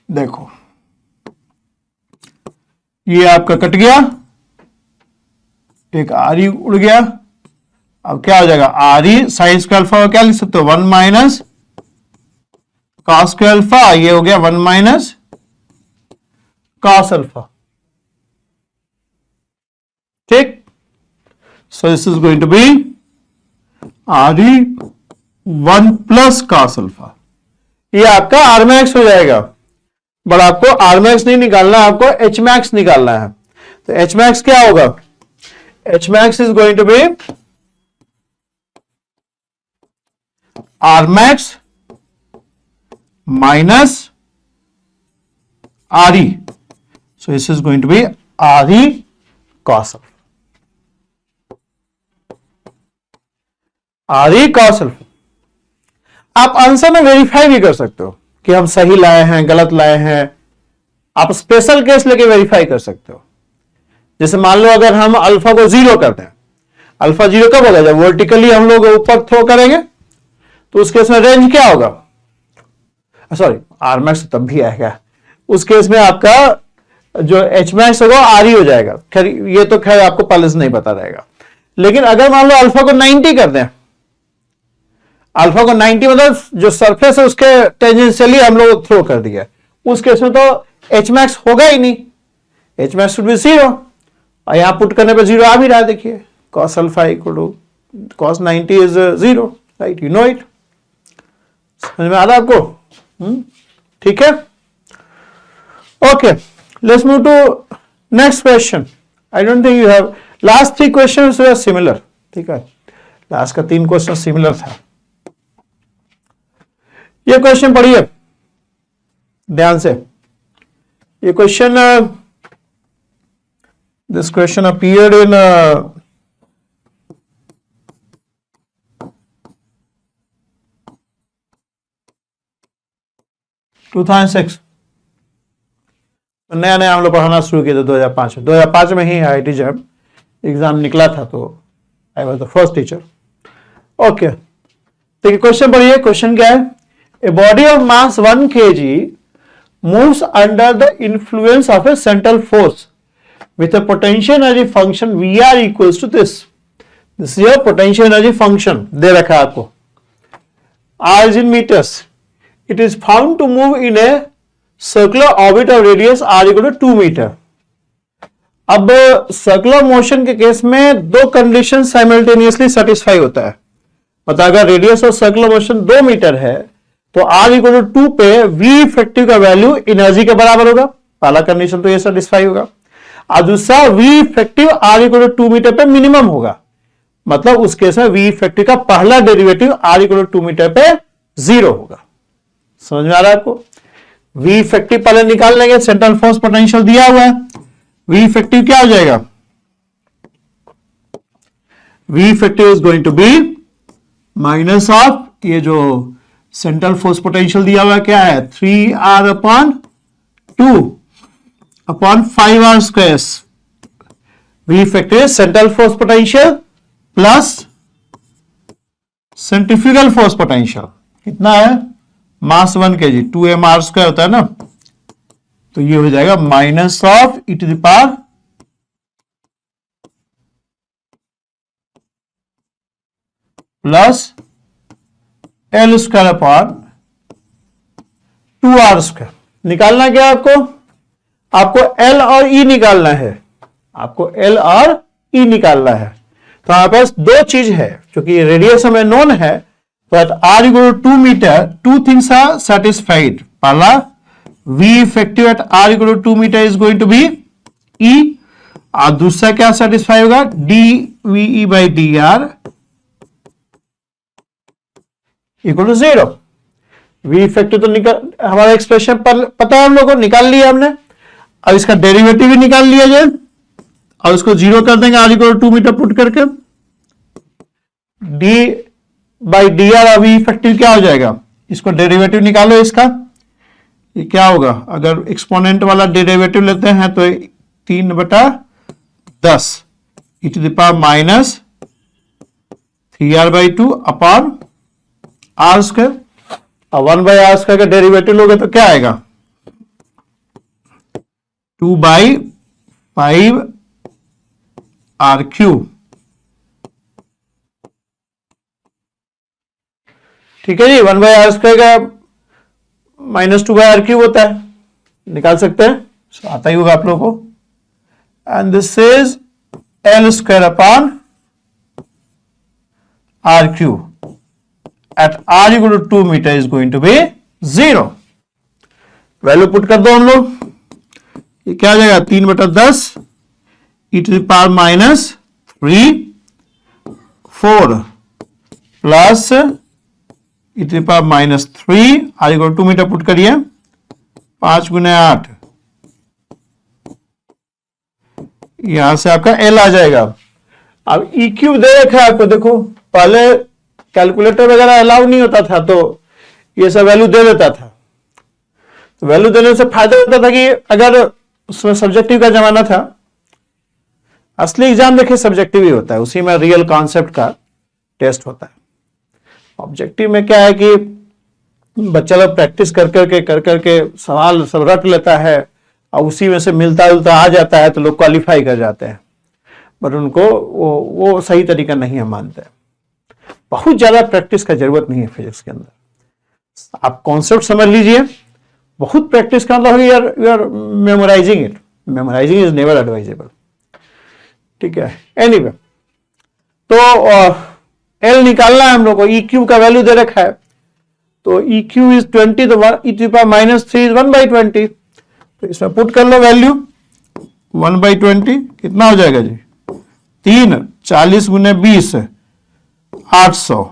देखो ये आपका कट गया, एक आर ई उड़ गया, अब क्या हो जाएगा? R E sine square alpha क्या लिख सकते हो? 1 माइनस कॉस स्क्वायर अल्फा, ये हो गया 1 माइनस कॉस अल्फा। ठीक, so this is going to be R E 1 plus cos alpha. ये आपका आर मैक्स हो जाएगा, बट आपको आर मैक्स नहीं निकालना, आपको एच मैक्स निकालना है। तो एच मैक्स क्या होगा? H max is going to be R max minus R E So this is going to be Re cos alpha. Re cos alpha. आप आंसर में वेरीफाई भी कर सकते हो कि हम सही लाए हैं गलत लाए हैं, आप स्पेशल केस लेके वेरीफाई कर सकते हो। जैसे मान लो अगर हम अल्फा को 0 करते हैं, अल्फा 0 कब होगा, जब वर्टिकली हम लोग ऊपर थ्रो करेंगे, तो उस केस में रेंज क्या होगा, सॉरी आर मैक्स तब भी आएगा, उस केस में आपका जो एच मैक्स होगा आर ही हो जाएगा। खैर ये तो खैर आपको पहले से नहीं पता रहेगा। लेकिन अगर मान लो अल्फा को 90 कर दें, अल्फा को 90 मतलब जो सरफेस है उसके टेंजेंशियली हम लोग थ्रो कर दिया, उस केस में तो एच मैक्स होगा ही नहीं, एच मैक्स शुड बी 0, और यहां पुट करने पे 0 आ भी रहा है। देखिए cos alpha equal to cos 90 is 0, right, you know it. समझ में आ रहा है आपको? ठीक है, okay, let's move to next question. I don't think you have, last 3 questions were similar. ठीक है, लास्ट का 3 क्वेश्चन सिमिलर था। ये क्वेश्चन पढ़िए ध्यान से। ये question, this question appeared in 2006। नया नया हम लोग पढ़ाना शुरू किया था 2005 में ही IIT जब एग्जाम निकला था, तो I was the first teacher. Okay, देखिए क्वेश्चन पढ़िए। क्वेश्चन क्या है, a body of mass 1 kg moves under the influence of a central force with a potential energy function VR equals to this. This is your potential energy function दे रखा है आपको, R is in meters. It is found to move in a circular orbit of radius R equal to 2 meter. अब circular motion के case में 2 condition simultaneously satisfy होता है। मतलब अगर रेडियस और सर्कुलर मोशन 2 मीटर है तो R इक्वल टू 2 पे V इफेक्टिव का वैल्यू एनर्जी के बराबर होगा। पहला कंडीशन तो ये सेटिस्फाई होगा। और दूसरा V effective R equal to 2 metre पे मिनिमम होगा। मतलब उस केस में V इफेक्टिव का पहला derivative R equal to 2 metre पे 0 होगा। समझ में आ रहा है आपको? V इफेक्टिव पहले निकाल लेंगे, सेंट्रल फोर्स पोटेंशियल दिया हुआ है। V इफेक्टिव क्या हो जाएगा, V effective is going to be minus of ये जो सेंट्रल फोर्स पोटेंशियल दिया हुआ क्या है 3R upon 2 upon 5R square. V effective central force potential plus centrifugal force potential कितना है, मास 1 kg 2mR स्क्वायर होता है ना, तो ये हो जाएगा minus of e to the power plus L square upon 2R square. निकालना क्या आपको, आपको L और E निकालना है, आपको L और E निकालना है। तो हमारे पास 2 चीज है, क्योंकि रेडियस हमें नोन है, तो at R equal to 2 metre 2 things are satisfied. पहला V effective at R equal to 2 metre is going to be E, और दूसरा क्या सेटिस्फाई होगा dVE by dr equal to 0। V effective तो निकाल, हमारा एक्सप्रेशन पता है हम लोग को, निकाल लिया हमने। अब इसका डेरिवेटिव भी निकाल लिया जाए और इसको 0 कर देंगे R equal to 2 metre put करके। D बाई dr और V इफेक्टिव क्या हो जाएगा, इसको डेरिवेटिव निकालो इसका, ये क्या होगा, अगर एक्सपोनेंट वाला डेरिवेटिव लेते हैं तो 3/10 e to the power minus 3R by 2 upon R square, और 1/R स्क्वायर का डेरिवेटिव लोगे तो क्या आएगा 2/5 R क्यूब। ठीक है जी, 1/R स्क्वायर का माइनस 2/R क्यूब होता है, निकाल सकते हैं, so, आता ही होगा आप लोगों को। And this is L square upon R cube at R equal to 2 metre is going to be 0। Value put कर दो हम लोग, ये क्या आ जाएगा 3/10 e to the power minus 3 4 plus e to the power minus 3 R equal to 2 metre put करिए, 5 × 8 यहां से आपका एल आ जाएगा। अब ई क्यू दे रखा है आपको, देखो पहले कैलकुलेटर वगैरह अलाउ नहीं होता था तो ये सब वैल्यू दे देता था। तो वैल्यू देने से फायदा होता था कि अगर उसमें सब्जेक्टिव का जमाना था, असली एग्जाम देखिए सब्जेक्टिव ही होता है, उसी में रियल कॉन्सेप्ट का टेस्ट होता है। ऑब्जेक्टिव में क्या है कि बच्चा लोग प्रैक्टिस कर करके सवाल सब रट लेता है और उसी में से मिलता जुलता आ जाता है तो लोग क्वालिफाई कर जाते हैं, बट उनको वो सही तरीका नहीं है मानते। बहुत ज्यादा प्रैक्टिस का जरूरत नहीं है फिजिक्स के अंदर। आप कॉन्सेप्ट समझ लीजिए, बहुत प्रैक्टिस का मतलब you are memorising it. Memorising is never advisable, ठीक है। एनीवे, तो एल निकालना है हम लोग को। ई क्यू का वैल्यू दे रखा है, तो ई क्यू इज 20, तो ई टू पावर माइनस 3 इज 1/20। तो इसमें पुट कर लो वैल्यू 1/20, कितना हो जाएगा जी? 3 40 गुने 20 800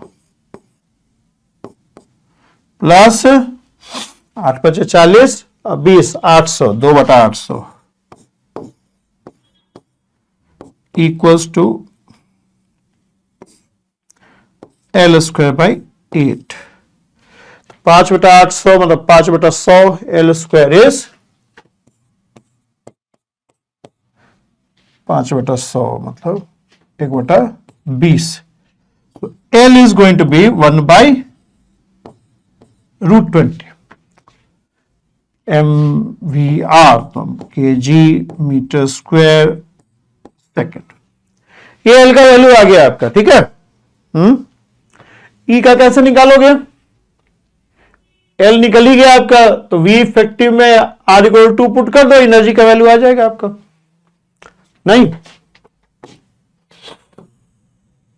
प्लस 8 × 40 और 20 800, 2/800 इक्वल्स टू L²/8। 5/800 मतलब 5/100, L² इज 5/100 मतलब 1/20। L is going to be 1/√20 MVR, kg metre square second. ये L का वैल्यू आ गया आपका, ठीक है। E का कैसे निकालोगे? L निकल ही गया आपका, तो V इफेक्टिव में R=2 पुट कर दो, एनर्जी का वैल्यू आ जाएगा आपका। नहीं,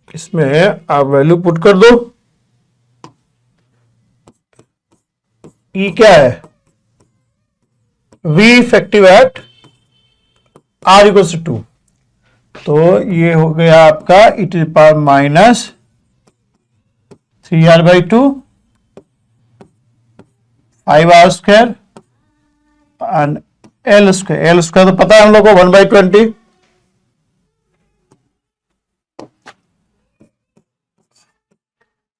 इसमें आप वैल्यू पुट कर दो। E क्या है? V इफेक्टिव एट R=2, तो ये हो गया आपका e⁻³ 5r² एंड L² तो पता है हम लोग को 1/20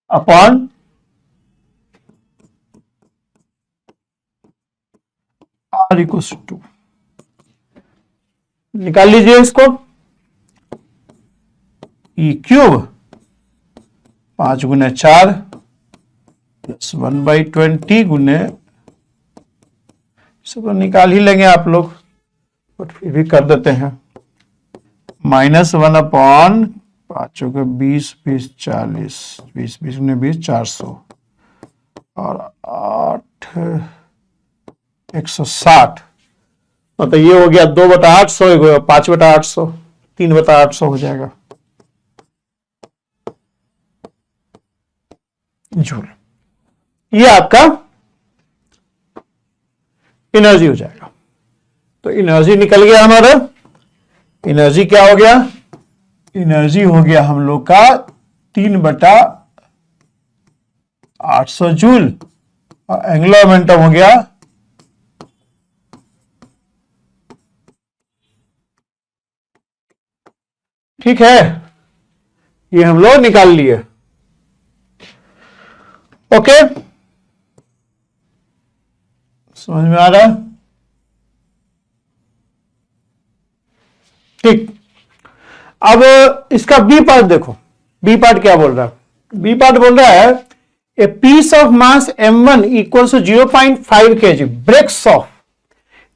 अपॉन R=2। निकाल लीजिए इसको। E³ 5 × 4 प्लस 1/20 गुने, सब निकाल ही लेंगे आप लोग, बट फिर भी कर देते हैं, -1 अपॉन 5 × 20 20 40 20 20 गुने 20 400 और 8 160, मतलब ये हो गया 2/800, 5/800, 3/800 हो जाएगा जूल। ये आपका एनर्जी हो जाएगा। तो एनर्जी निकल गया हमारा। एनर्जी क्या हो गया? एनर्जी हो गया हम लोग का 3/800 जूल, और एंगुलर मोमेंटम हो गया ठीक है। ये हम लोग निकाल लिए। ओके, समझ में आ रहा है? ठीक। अब इसका बी पार्ट देखो। बी पार्ट क्या बोल रहा है? बी पार्ट बोल रहा है a piece of mass m1 equals to 0.5 kg breaks of.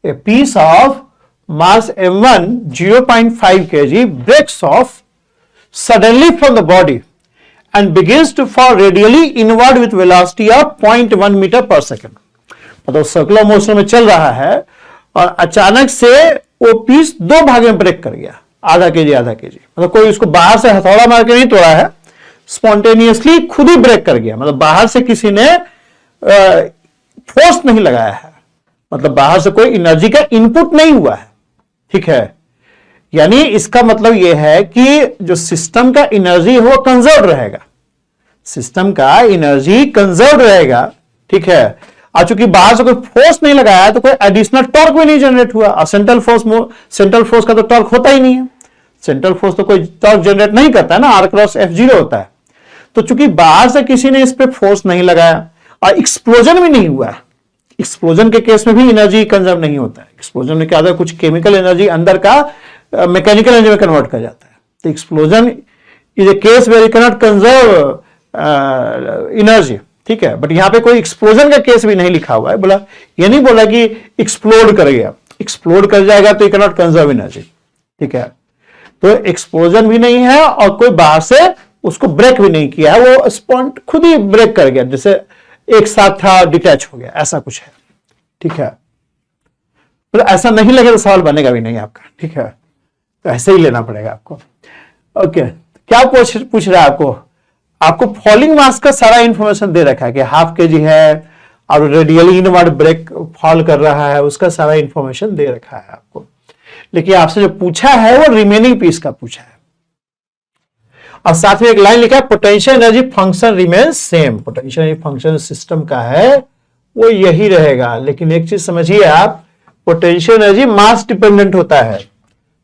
A piece of mass m1 0.5 kg breaks off suddenly from the body and begins to fall radially inward with velocity of 0.1 meter per second। मतलब circular motion में चल रहा है और अचानक से वो piece दो भाग में ब्रेक कर गया, आधा केजी आधा केजी। मतलब कोई उसको बाहर से हथौड़ा मार के नहीं तोड़ा है, स्पॉन्टेनियसली खुद ही ब्रेक कर गया। मतलब बाहर से किसी ने फोर्स नहीं लगाया है, मतलब बाहर से कोई एनर्जी का इनपुट नहीं हुआ है, ठीक है। यानी इसका मतलब यह है कि जो सिस्टम का एनर्जी है वो कंजर्व रहेगा, सिस्टम का एनर्जी कंजर्व रहेगा, ठीक है। और चूंकि बाहर से कोई फोर्स नहीं लगाया है तो कोई एडिशनल टॉर्क भी नहीं जनरेट हुआ। और सेंट्रल फोर्स का तो टॉर्क होता ही नहीं है, सेंट्रल फोर्स तो कोई टॉर्क जनरेट नहीं करता है ना, R क्रॉस F0 होता है। तो चूंकि बाहर से किसी ने इस पे फोर्स नहीं लगाया और एक्सप्लोजन भी नहीं हुआ है, एक्सप्लोजन के केस में भी एनर्जी कंजर्व नहीं होता है। एक्सप्लोजन में क्या होता है, कुछ केमिकल एनर्जी अंदर का मैकेनिकल एनर्जी में कन्वर्ट कर जाता है। तो explosion is a case where you can not conserve energy, ठीक है। बट यहां पे कोई एक्सप्लोजन का केस भी नहीं लिखा हुआ है, बोला ये नहीं बोला कि एक्सप्लोड कर गया, एक्सप्लोड कर जाएगा तो you can not conserve energy, ठीक है। तो एक्सप्लोजन भी नहीं है और कोई बाहर से उसको ब्रेक भी नहीं किया है, वो स्पॉन्ट खुद ही ब्रेक कर गया, जैसे एक साथ था डिटैच हो गया, ऐसा कुछ है, ठीक है। तो ऐसा नहीं लगे तो सवाल बनेगा भी नहीं आपका, ठीक है। तो ऐसे ही लेना पड़ेगा आपको। ओके, क्या पूछ रहा है आपको फॉलिंग मास का सारा इंफॉर्मेशन दे रखा है कि हाफ केजी है और रेडियली इनवर्ड ब्रेक फॉल कर रहा है, उसका सारा इंफॉर्मेशन दे रखा है आपको। लेकिन आपसे जो पूछा है वो रिमेनिंग पीस का पूछा है, और साथ में एक लाइन लिखा है potential energy function remains same. Potential energy function system का है वो यही रहेगा, लेकिन एक चीज समझिए आप, पोटेंशियल एनर्जी मास डिपेंडेंट होता है।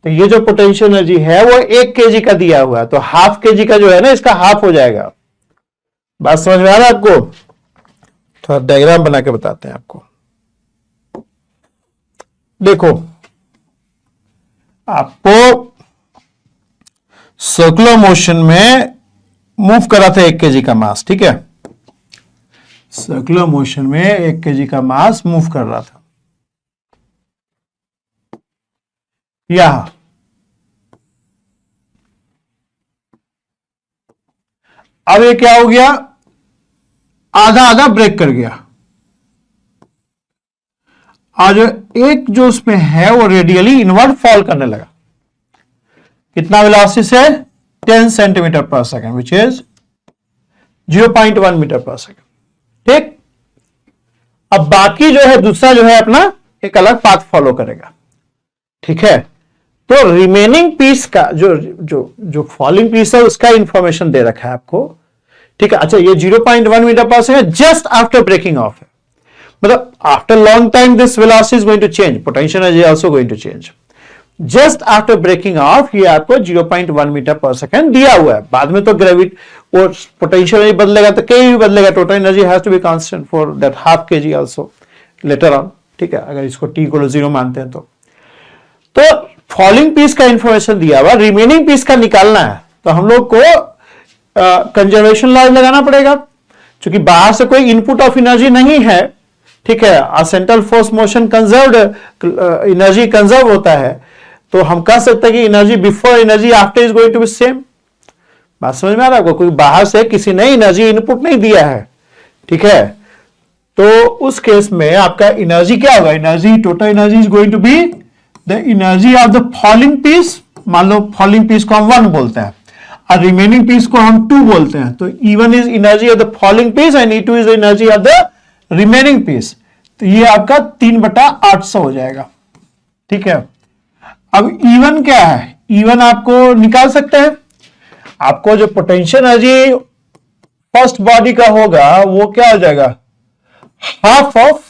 तो ये जो पोटेंशियल एनर्जी है वो 1 kg का दिया हुआ है, तो हाफ kg का जो है ना इसका हाफ हो जाएगा। बात समझ में आ रहा है आपको? थोड़ा डायग्राम बना के बताते हैं आपको। देखो, आपको सर्कुलर मोशन में मूव करा था 1 kg का मास, ठीक है। सर्कुलर मोशन में 1 kg का मास मूव कर रहा था। यहां अब ये क्या हो गया, आधा आधा ब्रेक कर गया। आज एक जो उसमें है वो रेडियली इनवर्ड फॉल करने लगा। कितना वेलोसिटी से? 10 सेंटीमीटर पर सेकेंड, विच इज 0.1 मीटर पर सेकेंड, ठीक। अब बाकी जो है दूसरा जो है अपना एक अलग पाथ फॉलो करेगा, ठीक है। तो रिमेनिंग पीस का जो फॉलिंग पीस है उसका इंफॉर्मेशन दे रखा है आपको, ठीक है। अच्छा, ये 0.1 मीटर पर second just after breaking of है, मतलब after long time this velocity is going to change, potential energy also going to change. Just after breaking of ये आपको 0.1 मीटर पर सेकेंड दिया हुआ है। बाद में तो ग्रेविटी और पोटेंशियल एनर्जी बदलेगा तो कहीं भी बदलेगा, total energy has to be constant for that half kg also later on, ठीक है, अगर इसको t को 0 मानते हैं तो फॉलिंग पीस का इंफॉर्मेशन दिया हुआ, रिमेनिंग पीस का निकालना है। तो हम लोग को कंजर्वेशन लॉज लगाना पड़ेगा, क्योंकि बाहर से कोई इनपुट ऑफ एनर्जी नहीं है, ठीक है। Central force motion conserved energy conserve होता है, तो हम कह सकते हैं कि energy before energy after is going to be same. बात समझ में आ रहा है? कोई बाहर से किसी ने एनर्जी इनपुट नहीं दिया है, ठीक है। तो उस केस में आपका एनर्जी क्या होगा, energy total energy is going to be the energy of the falling piece. मान लो फॉलिंग पीस को हम 1 बोलते हैं और रिमेनिंग पीस को हम 2 बोलते हैं, तो E1 is energy of the falling piece and E2 is energy of the remaining piece. तो ये आपका 3/800 हो जाएगा, ठीक है। अब E1 क्या है, E1 आपको निकाल सकते हैं। आपको जो पोटेंशियल एनर्जी फर्स्ट बॉडी का होगा वो क्या हो जाएगा, हाफ ऑफ,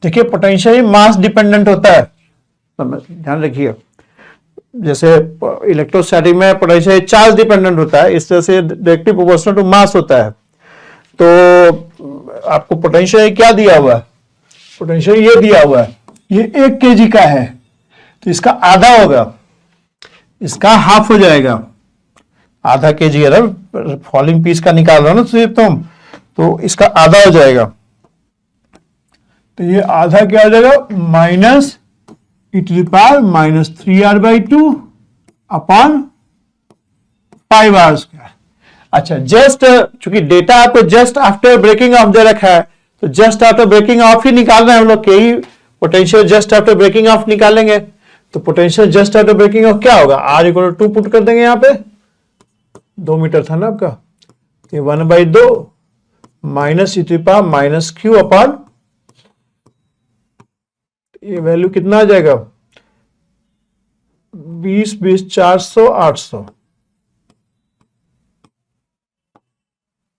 देखिए पोटेंशियल मास डिपेंडेंट होता है, ध्यान रखिए। जैसे इलेक्ट्रोस्टैटिक में पोटेंशियल चार्ज डिपेंडेंट होता है, इस तरह से डायरेक्टली प्रोपोर्शनल टू मास होता है। तो आपको पोटेंशियल क्या दिया हुआ है, पोटेंशियल ये दिया हुआ है, ये 1 kg का है, तो इसका आधा होगा, इसका हाफ हो जाएगा। आधा kg अगर फॉलिंग पीस का निकाल रहा हो ना तुम, तो इसका आधा हो जाएगा। तो ये आधा क्या हो जाएगा, माइनस e⁻⁻3r/2 अपॉन 5r²। अच्छा, जस्ट चूंकि डेटा आपको जस्ट आफ्टर ब्रेकिंग ऑफ दे रखा है, तो जस्ट आफ्टर ब्रेकिंग ऑफ ही निकालना है हम लोग, यही potential just after breaking off निकालेंगे। तो potential just after breaking off क्या होगा, r=2 पुट कर देंगे, यहां पे 2 मीटर था ना आपका, ये 1/2 माइनस e⁻⁻q अपॉन, ये वैल्यू कितना आ जाएगा, 20 20 400 800,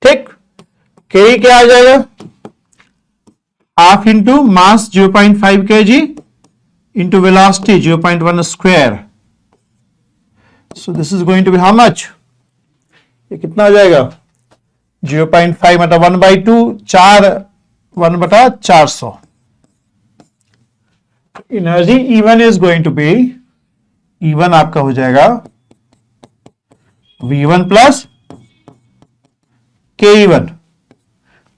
ठीक। के क्या आ जाएगा, half into mass 0.5 kg into velocity 0.1 square. So this is going to be how much? ये कितना हो जाएगा? 0.5 मतलब 1/2, 1/400. Energy E1 is going to be, E1 आपका हो जाएगा V1 प्लस KE1.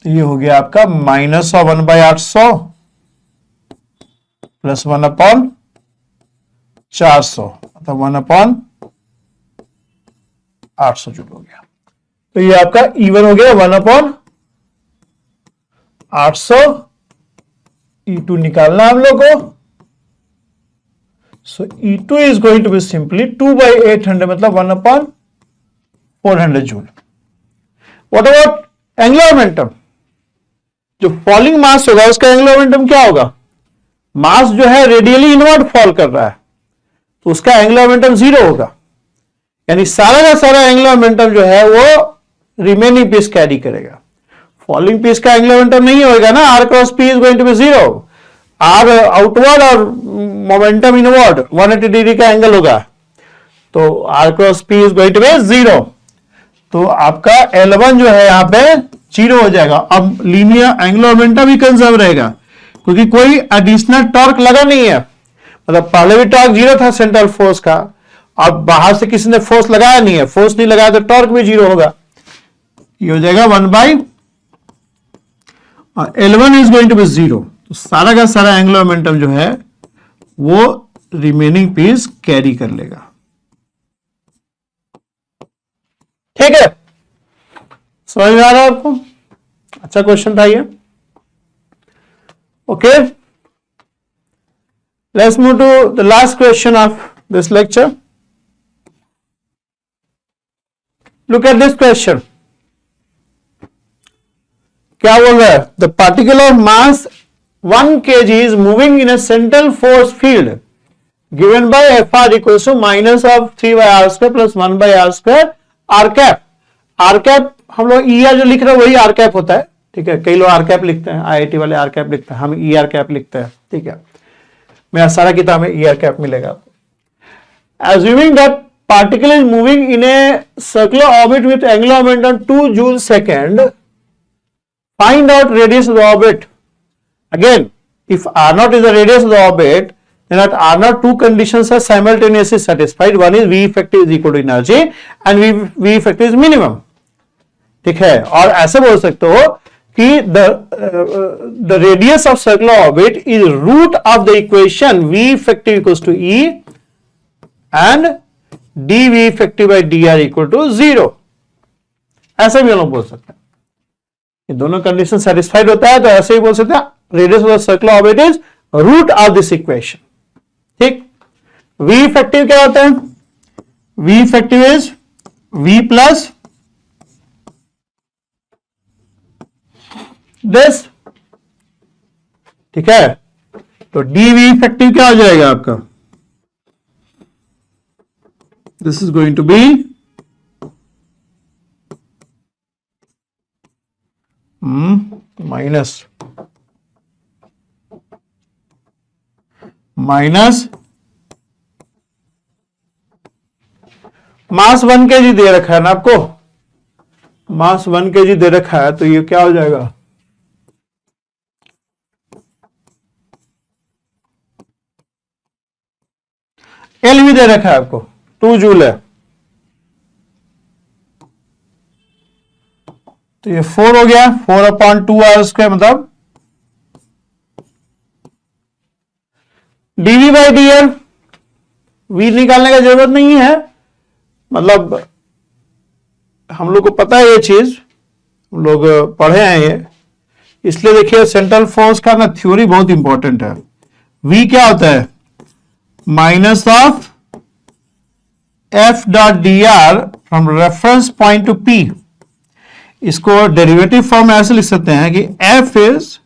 तो ये हो गया आपका माइनस ऑफ 1/800 प्लस 1/400 मतलब 1/800 जूल हो गया. तो ये आपका E1 हो गया 1/800. E2 निकालना हम लोग को. So E2 is going to be simply 2/800 मतलब 1/400 joule. What about angular momentum? जो फॉलिंग मास होगा उसका एंगुलर मोमेंटम क्या होगा? मास जो है रेडियली इनवर्ड फॉल कर रहा है तो उसका एंगुलर मोमेंटम 0 होगा. यानी सारा का सारा एंगुलर मोमेंटम जो है वो रिमेनिंग पीस कैरी करेगा. फॉलिंग पीस का एंगुलर मोमेंटम नहीं होगा ना. R cross P is going to be 0. R outward और मोमेंटम इनवर्ड 180 डिग्री का एंगल होगा तो R cross P is going to be 0. तो आपका L1 जो है यहां पे 0 हो जाएगा. अब लीनियर एंगुलर मोमेंटम भी कंजर्व रहेगा क्योंकि कोई एडिशनल टॉर्क लगा नहीं है. मतलब पहले भी टॉर्क 0 था सेंट्रल फोर्स का. अब बाहर से किसी ने फोर्स लगाया नहीं है. फोर्स नहीं लगाया तो टॉर्क भी 0 होगा. ये हो जाएगा 1/, और L1 is going to be 0. तो सारा का सारा एंगुलर मोमेंटम जो है वो रिमेनिंग पीस कैरी कर लेगा. ठीक है, समझ में आ रहा है आपको? अच्छा क्वेश्चन था ये. Okay, let's move to the last question of this lecture. Look at this question. क्या बोल रहा है? The particle of mass 1 kg is moving in a central force field given by Fr equals to minus of 3/r² plus 1/r² r cap. r cap हम लोग ER जो लिख रहे हैं वही r कैप होता है. ठीक है, कई लोग r कैप लिखते हैं, IIT वाले r कैप लिखते हैं, हम ER कैप लिखते हैं. ठीक है, मेरा सारा किताब में ER कैप मिलेगा. Assuming that particle is moving in a circular orbit with angular momentum 2 joule second, find out radius of the orbit. Again, if r0 is the radius of the orbit, then at r0 two conditions are simultaneously satisfied. One is V effective is equal to energy and V effective is minimum. ठीक है, और ऐसे बोल सकते हो कि the radius of circular orbit is root of the equation V effective equals to E and dV effective by dr equal to 0. ऐसे भी हम लोग बोल सकते हैं. ये दोनों कंडीशन सेटिस्फाइड होता है तो ऐसे ही बोल सकते हैं radius of the circular orbit is root of this equation. ठीक, V इफेक्टिव क्या होता है? V effective is V plus this. ठीक है, तो dV इफेक्टिव क्या हो जाएगा आपका? This is going to be minus mass 1 kg दे रखा है ना आपको. मास 1 kg दे रखा है तो ये क्या हो जाएगा? L भी दे रखा है आपको 2 जूल है तो ये 4 हो गया. 4/2r² मतलब dV बाई dr. V निकालने का जरूरत नहीं है. मतलब हम लोग को पता है ये चीज, हम लोग पढ़े हैं ये. इसलिए देखिए सेंट्रल फोर्स का ना थ्योरी बहुत इंपॉर्टेंट है. V क्या होता है? Minus of F dot dr from reference point to P. इसको डेरिवेटिव फॉर्म में ऐसे लिख सकते हैं कि F is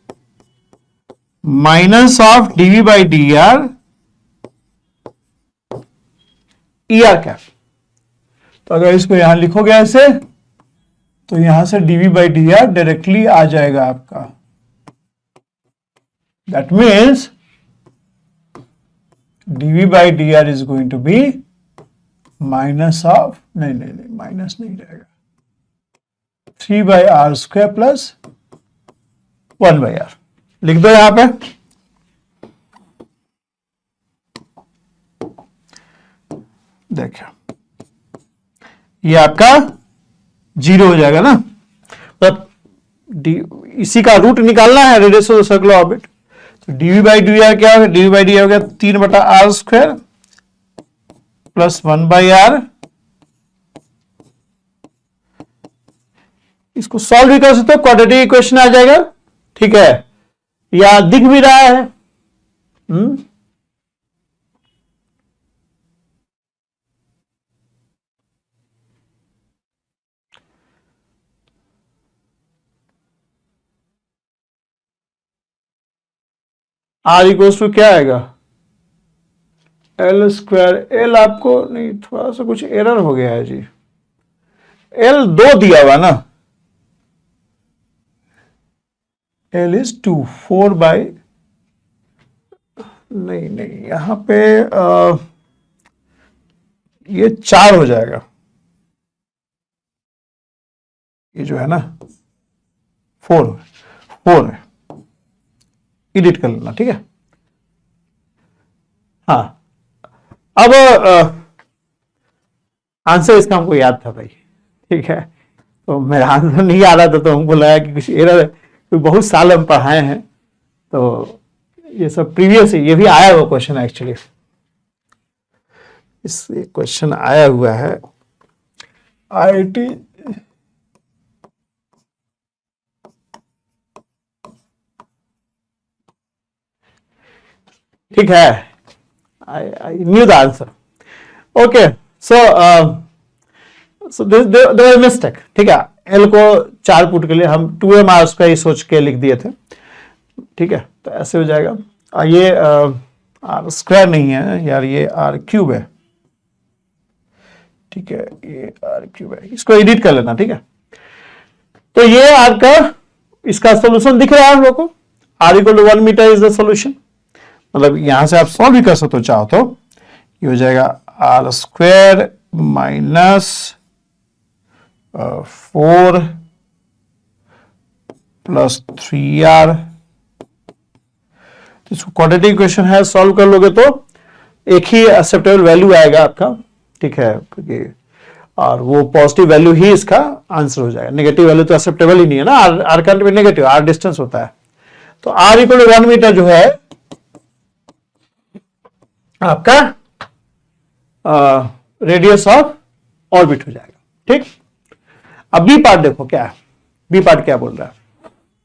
minus of dV by dr ER cap. तो अगर इसको यहां लिखोगे ऐसे तो यहां से dV बाई dr डायरेक्टली आ जाएगा आपका that means dv by dr is going to be minus of नहीं माइनस नहीं रहेगा, 3 by r square plus 1 by r लिख दो यहां पे। देखिए ये आपका 0 हो जाएगा ना, मतलब इसी का रूट निकालना है, radius of the circular orbit. तो dv by dr क्या होगा, dv by dr हो गया 3/r square plus 1 by r। इसको सॉल्व भी कर सकते हो, क्वाड्रेटिक इक्वेशन आ जाएगा, ठीक है, या दिख भी रहा है। आर इक्वल्स टू क्या आएगा, एल स्क्वायर। एल आपको नहीं, थोड़ा सा कुछ एरर हो गया है जी, एल 2 दिया हुआ ना, एल इज 2, 4 बाई, नहीं यहां पे ये 4 हो जाएगा, ये जो है ना 4 है, एडिट कर लेना, ठीक है। हाँ, अब आंसर इसका हमको याद था भाई, ठीक है, तो मेरा आंसर नहीं आ रहा था तो हमको लगा कि कुछ एरर है, तो बहुत साल हम पढ़ाए हैं, तो ये सब प्रीवियस है, ये भी आया हुआ क्वेश्चन है एक्चुअली, इस क्वेश्चन आया हुआ है IIT ठीक है, I knew the answer. Okay, so there was a mistake, ठीक है। L को 4 पुट के लिए हम 2mr स्क्वायर सोच के लिख दिए थे, ठीक है, तो ऐसे हो जाएगा। ये r स्क्वायर नहीं है यार, ये r क्यूब है, ठीक है, ये r क्यूब है, इसको एडिट कर लेना, ठीक है। तो ये आपका इसका सोल्यूशन दिख रहा है हम लोग को, r equal to 1 meter is the solution, मतलब यहां से आप सॉल्व भी कर सकते हो चाहो तो, ये हो जाएगा r square minus 4 plus 3r। इसको क्वाड्रेटिक इक्वेशन है, सॉल्व कर लोगे तो एक ही एक्सेप्टेबल वैल्यू आएगा आपका, ठीक है, क्योंकि और वो पॉजिटिव वैल्यू ही इसका आंसर हो जाएगा, नेगेटिव वैल्यू तो एक्सेप्टेबल ही नहीं है ना, r का नेगेटिव, r डिस्टेंस होता है, तो r इक्वल टू 1 मीटर जो है आपका रेडियस ऑफ ऑर्बिट हो जाएगा, ठीक। अब बी पार्ट देखो क्या है, बी पार्ट क्या बोल रहा है,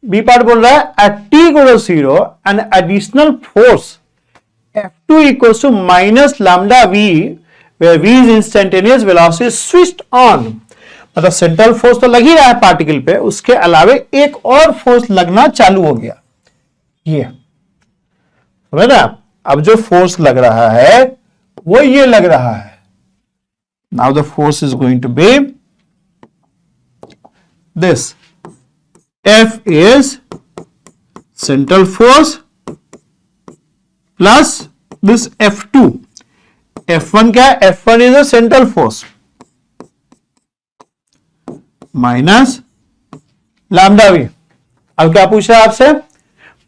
बी पार्ट बोल रहा है at t equals 0 an additional force F2 equals to minus lambda v where v is instantaneous velocity switched on, मतलब सेंट्रल फोर्स तो लग ही रहा है पार्टिकल पे, उसके अलावे एक और फोर्स लगना चालू हो गया, ये समझ रहे आप। अब जो फोर्स लग रहा है वो ये लग रहा है, now the force is going to be this, F is central force plus this F2, F1 क्या है, F1 is a central force minus lambda v। अब क्या पूछ रहा है आपसे,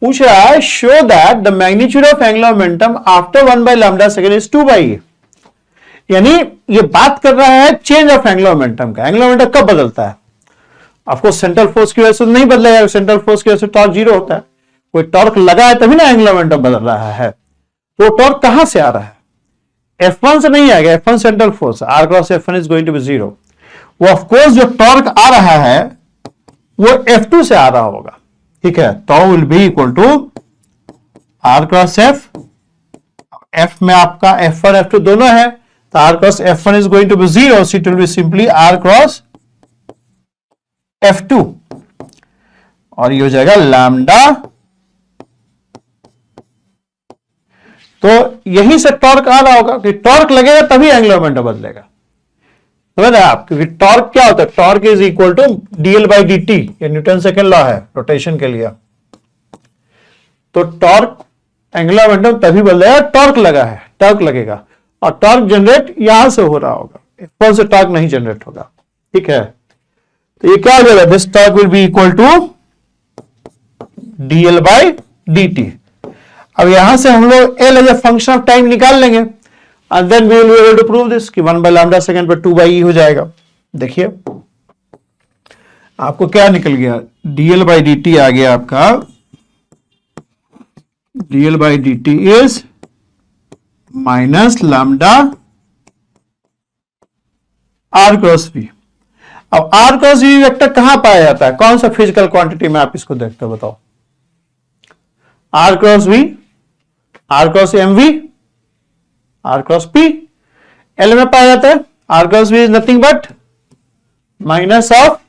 पूछ रहा है show that the magnitude of angular momentum after 1 by lambda second is 2 by A, यानी ये बात कर रहा है चेंज ऑफ एंगुलर मोमेंटम का। एंगुलर मोमेंटम कब बदलता है, आपको सेंट्रल फोर्स की वजह से नहीं बदलेगा, सेंट्रल फोर्स की वजह से टॉर्क 0 होता है, कोई टॉर्क लगा है तभी ना एंगुलर मोमेंटम बदल रहा है, तो टॉर्क कहां से आ रहा है, F1 से नहीं आएगा, F1 central force, R cross F1 is going to be 0, वो ऑफ कोर्स जो टॉर्क आ रहा है वो F2 से आ रहा होगा, ठीक है, तो will be equal to R cross F, F में आपका F1 F2 दोनों है, तो R cross F1 is going to be 0, so it will be simply R cross F2, और ये हो जाएगा लैम्डा। तो यहीं से टॉर्क आ रहा होगा कि टॉर्क लगेगा तभी एंगुलर मोमेंटम बदलेगा, समझ रहे आप, क्योंकि टॉर्क क्या होता है, torque is equal to dl by dt, ये न्यूटन सेकंड लॉ है रोटेशन के लिए, तो टॉर्क एंगुलर मोमेंटम तभी बदलेगा टॉर्क लगा है, टॉर्क लगेगा, और टॉर्क जनरेट यहां से हो रहा होगा, F1 से टॉर्क नहीं जनरेट होगा। ठीक है, तो ये क्या हो जाएगा, this torque will be equal to dl by dt। अब यहां से हम लोग L as a function of time निकाल लेंगे, and then we will be able to prove this कि 1 बाय लैम्डा सेकेंड पर 2 बाई ई हो जाएगा। देखिए आपको क्या निकल गया, dl बाई dt आ गया आपका, dl by dt is minus lambda r cross v। अब r क्रॉस v वेक्टर कहां पाया जाता है, कौन सा फिजिकल क्वांटिटी में आप इसको देखते हो बताओ, r cross v, r cross mv, r cross p, l में पाया जाता है। r cross v is nothing but minus of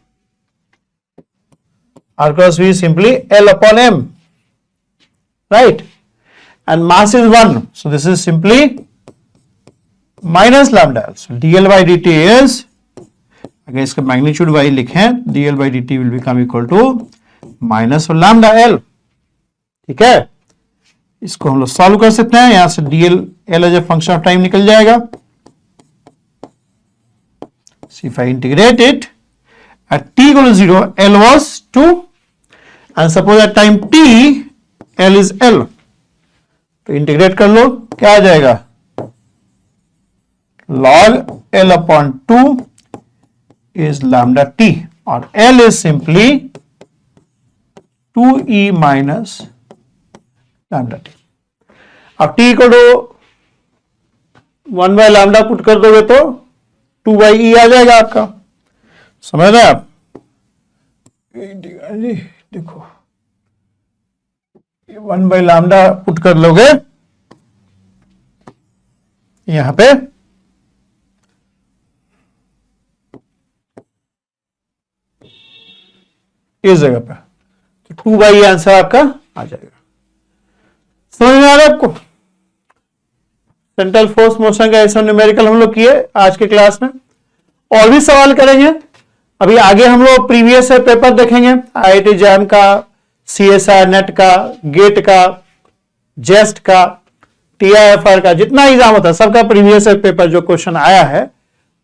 r cross v is simply L upon m, right? And mass is 1, so this is simply minus lambda L. So dl by dt is, अगर इसका magnitude y लिखें, dl by dt will become equal to minus of lambda L। ठीक है, इसको हम लोग solve कर सकते हैं, यहां से dl L as a function of time निकल जाएगा। So if I integrate it at t equal to 0, L was 2, and suppose at time t L is L, तो इंटीग्रेट कर लो, क्या आ जाएगा, log L upon 2 is lambda t, और L is simply 2e minus lambda t। अब t को 1 by lambda put कर दोगे तो 2 बाई ई आ जाएगा आपका, समझ रहे आप। देखो 1 बाई लैम्डा पुट कर लोगे यहां पे, इस जगह पे, तो 2 बाई आंसर आपका आ जाएगा। समझ में आ रहा है आपको, सेंट्रल फोर्स मोशन का ऐसा न्यूमेरिकल हम लोग किए आज के क्लास में, और भी सवाल करेंगे। अभी आगे हम लोग प्रीवियस पेपर देखेंगे, IIT जैम का, CSIR नेट का, गेट का, जेस्ट का, TIFR का, जितना एग्जाम होता है सबका प्रीवियस पेपर जो क्वेश्चन आया है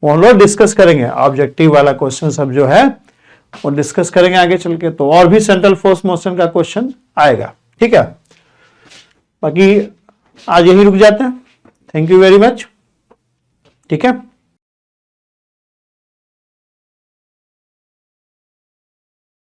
वो हम लोग डिस्कस करेंगे। ऑब्जेक्टिव वाला क्वेश्चन सब जो है वो डिस्कस करेंगे आगे चल के, तो और भी सेंट्रल फोर्स मोशन का क्वेश्चन आएगा। ठीक है, बाकी आज यही रुक जाते हैं। Thank you very much. ठीक है।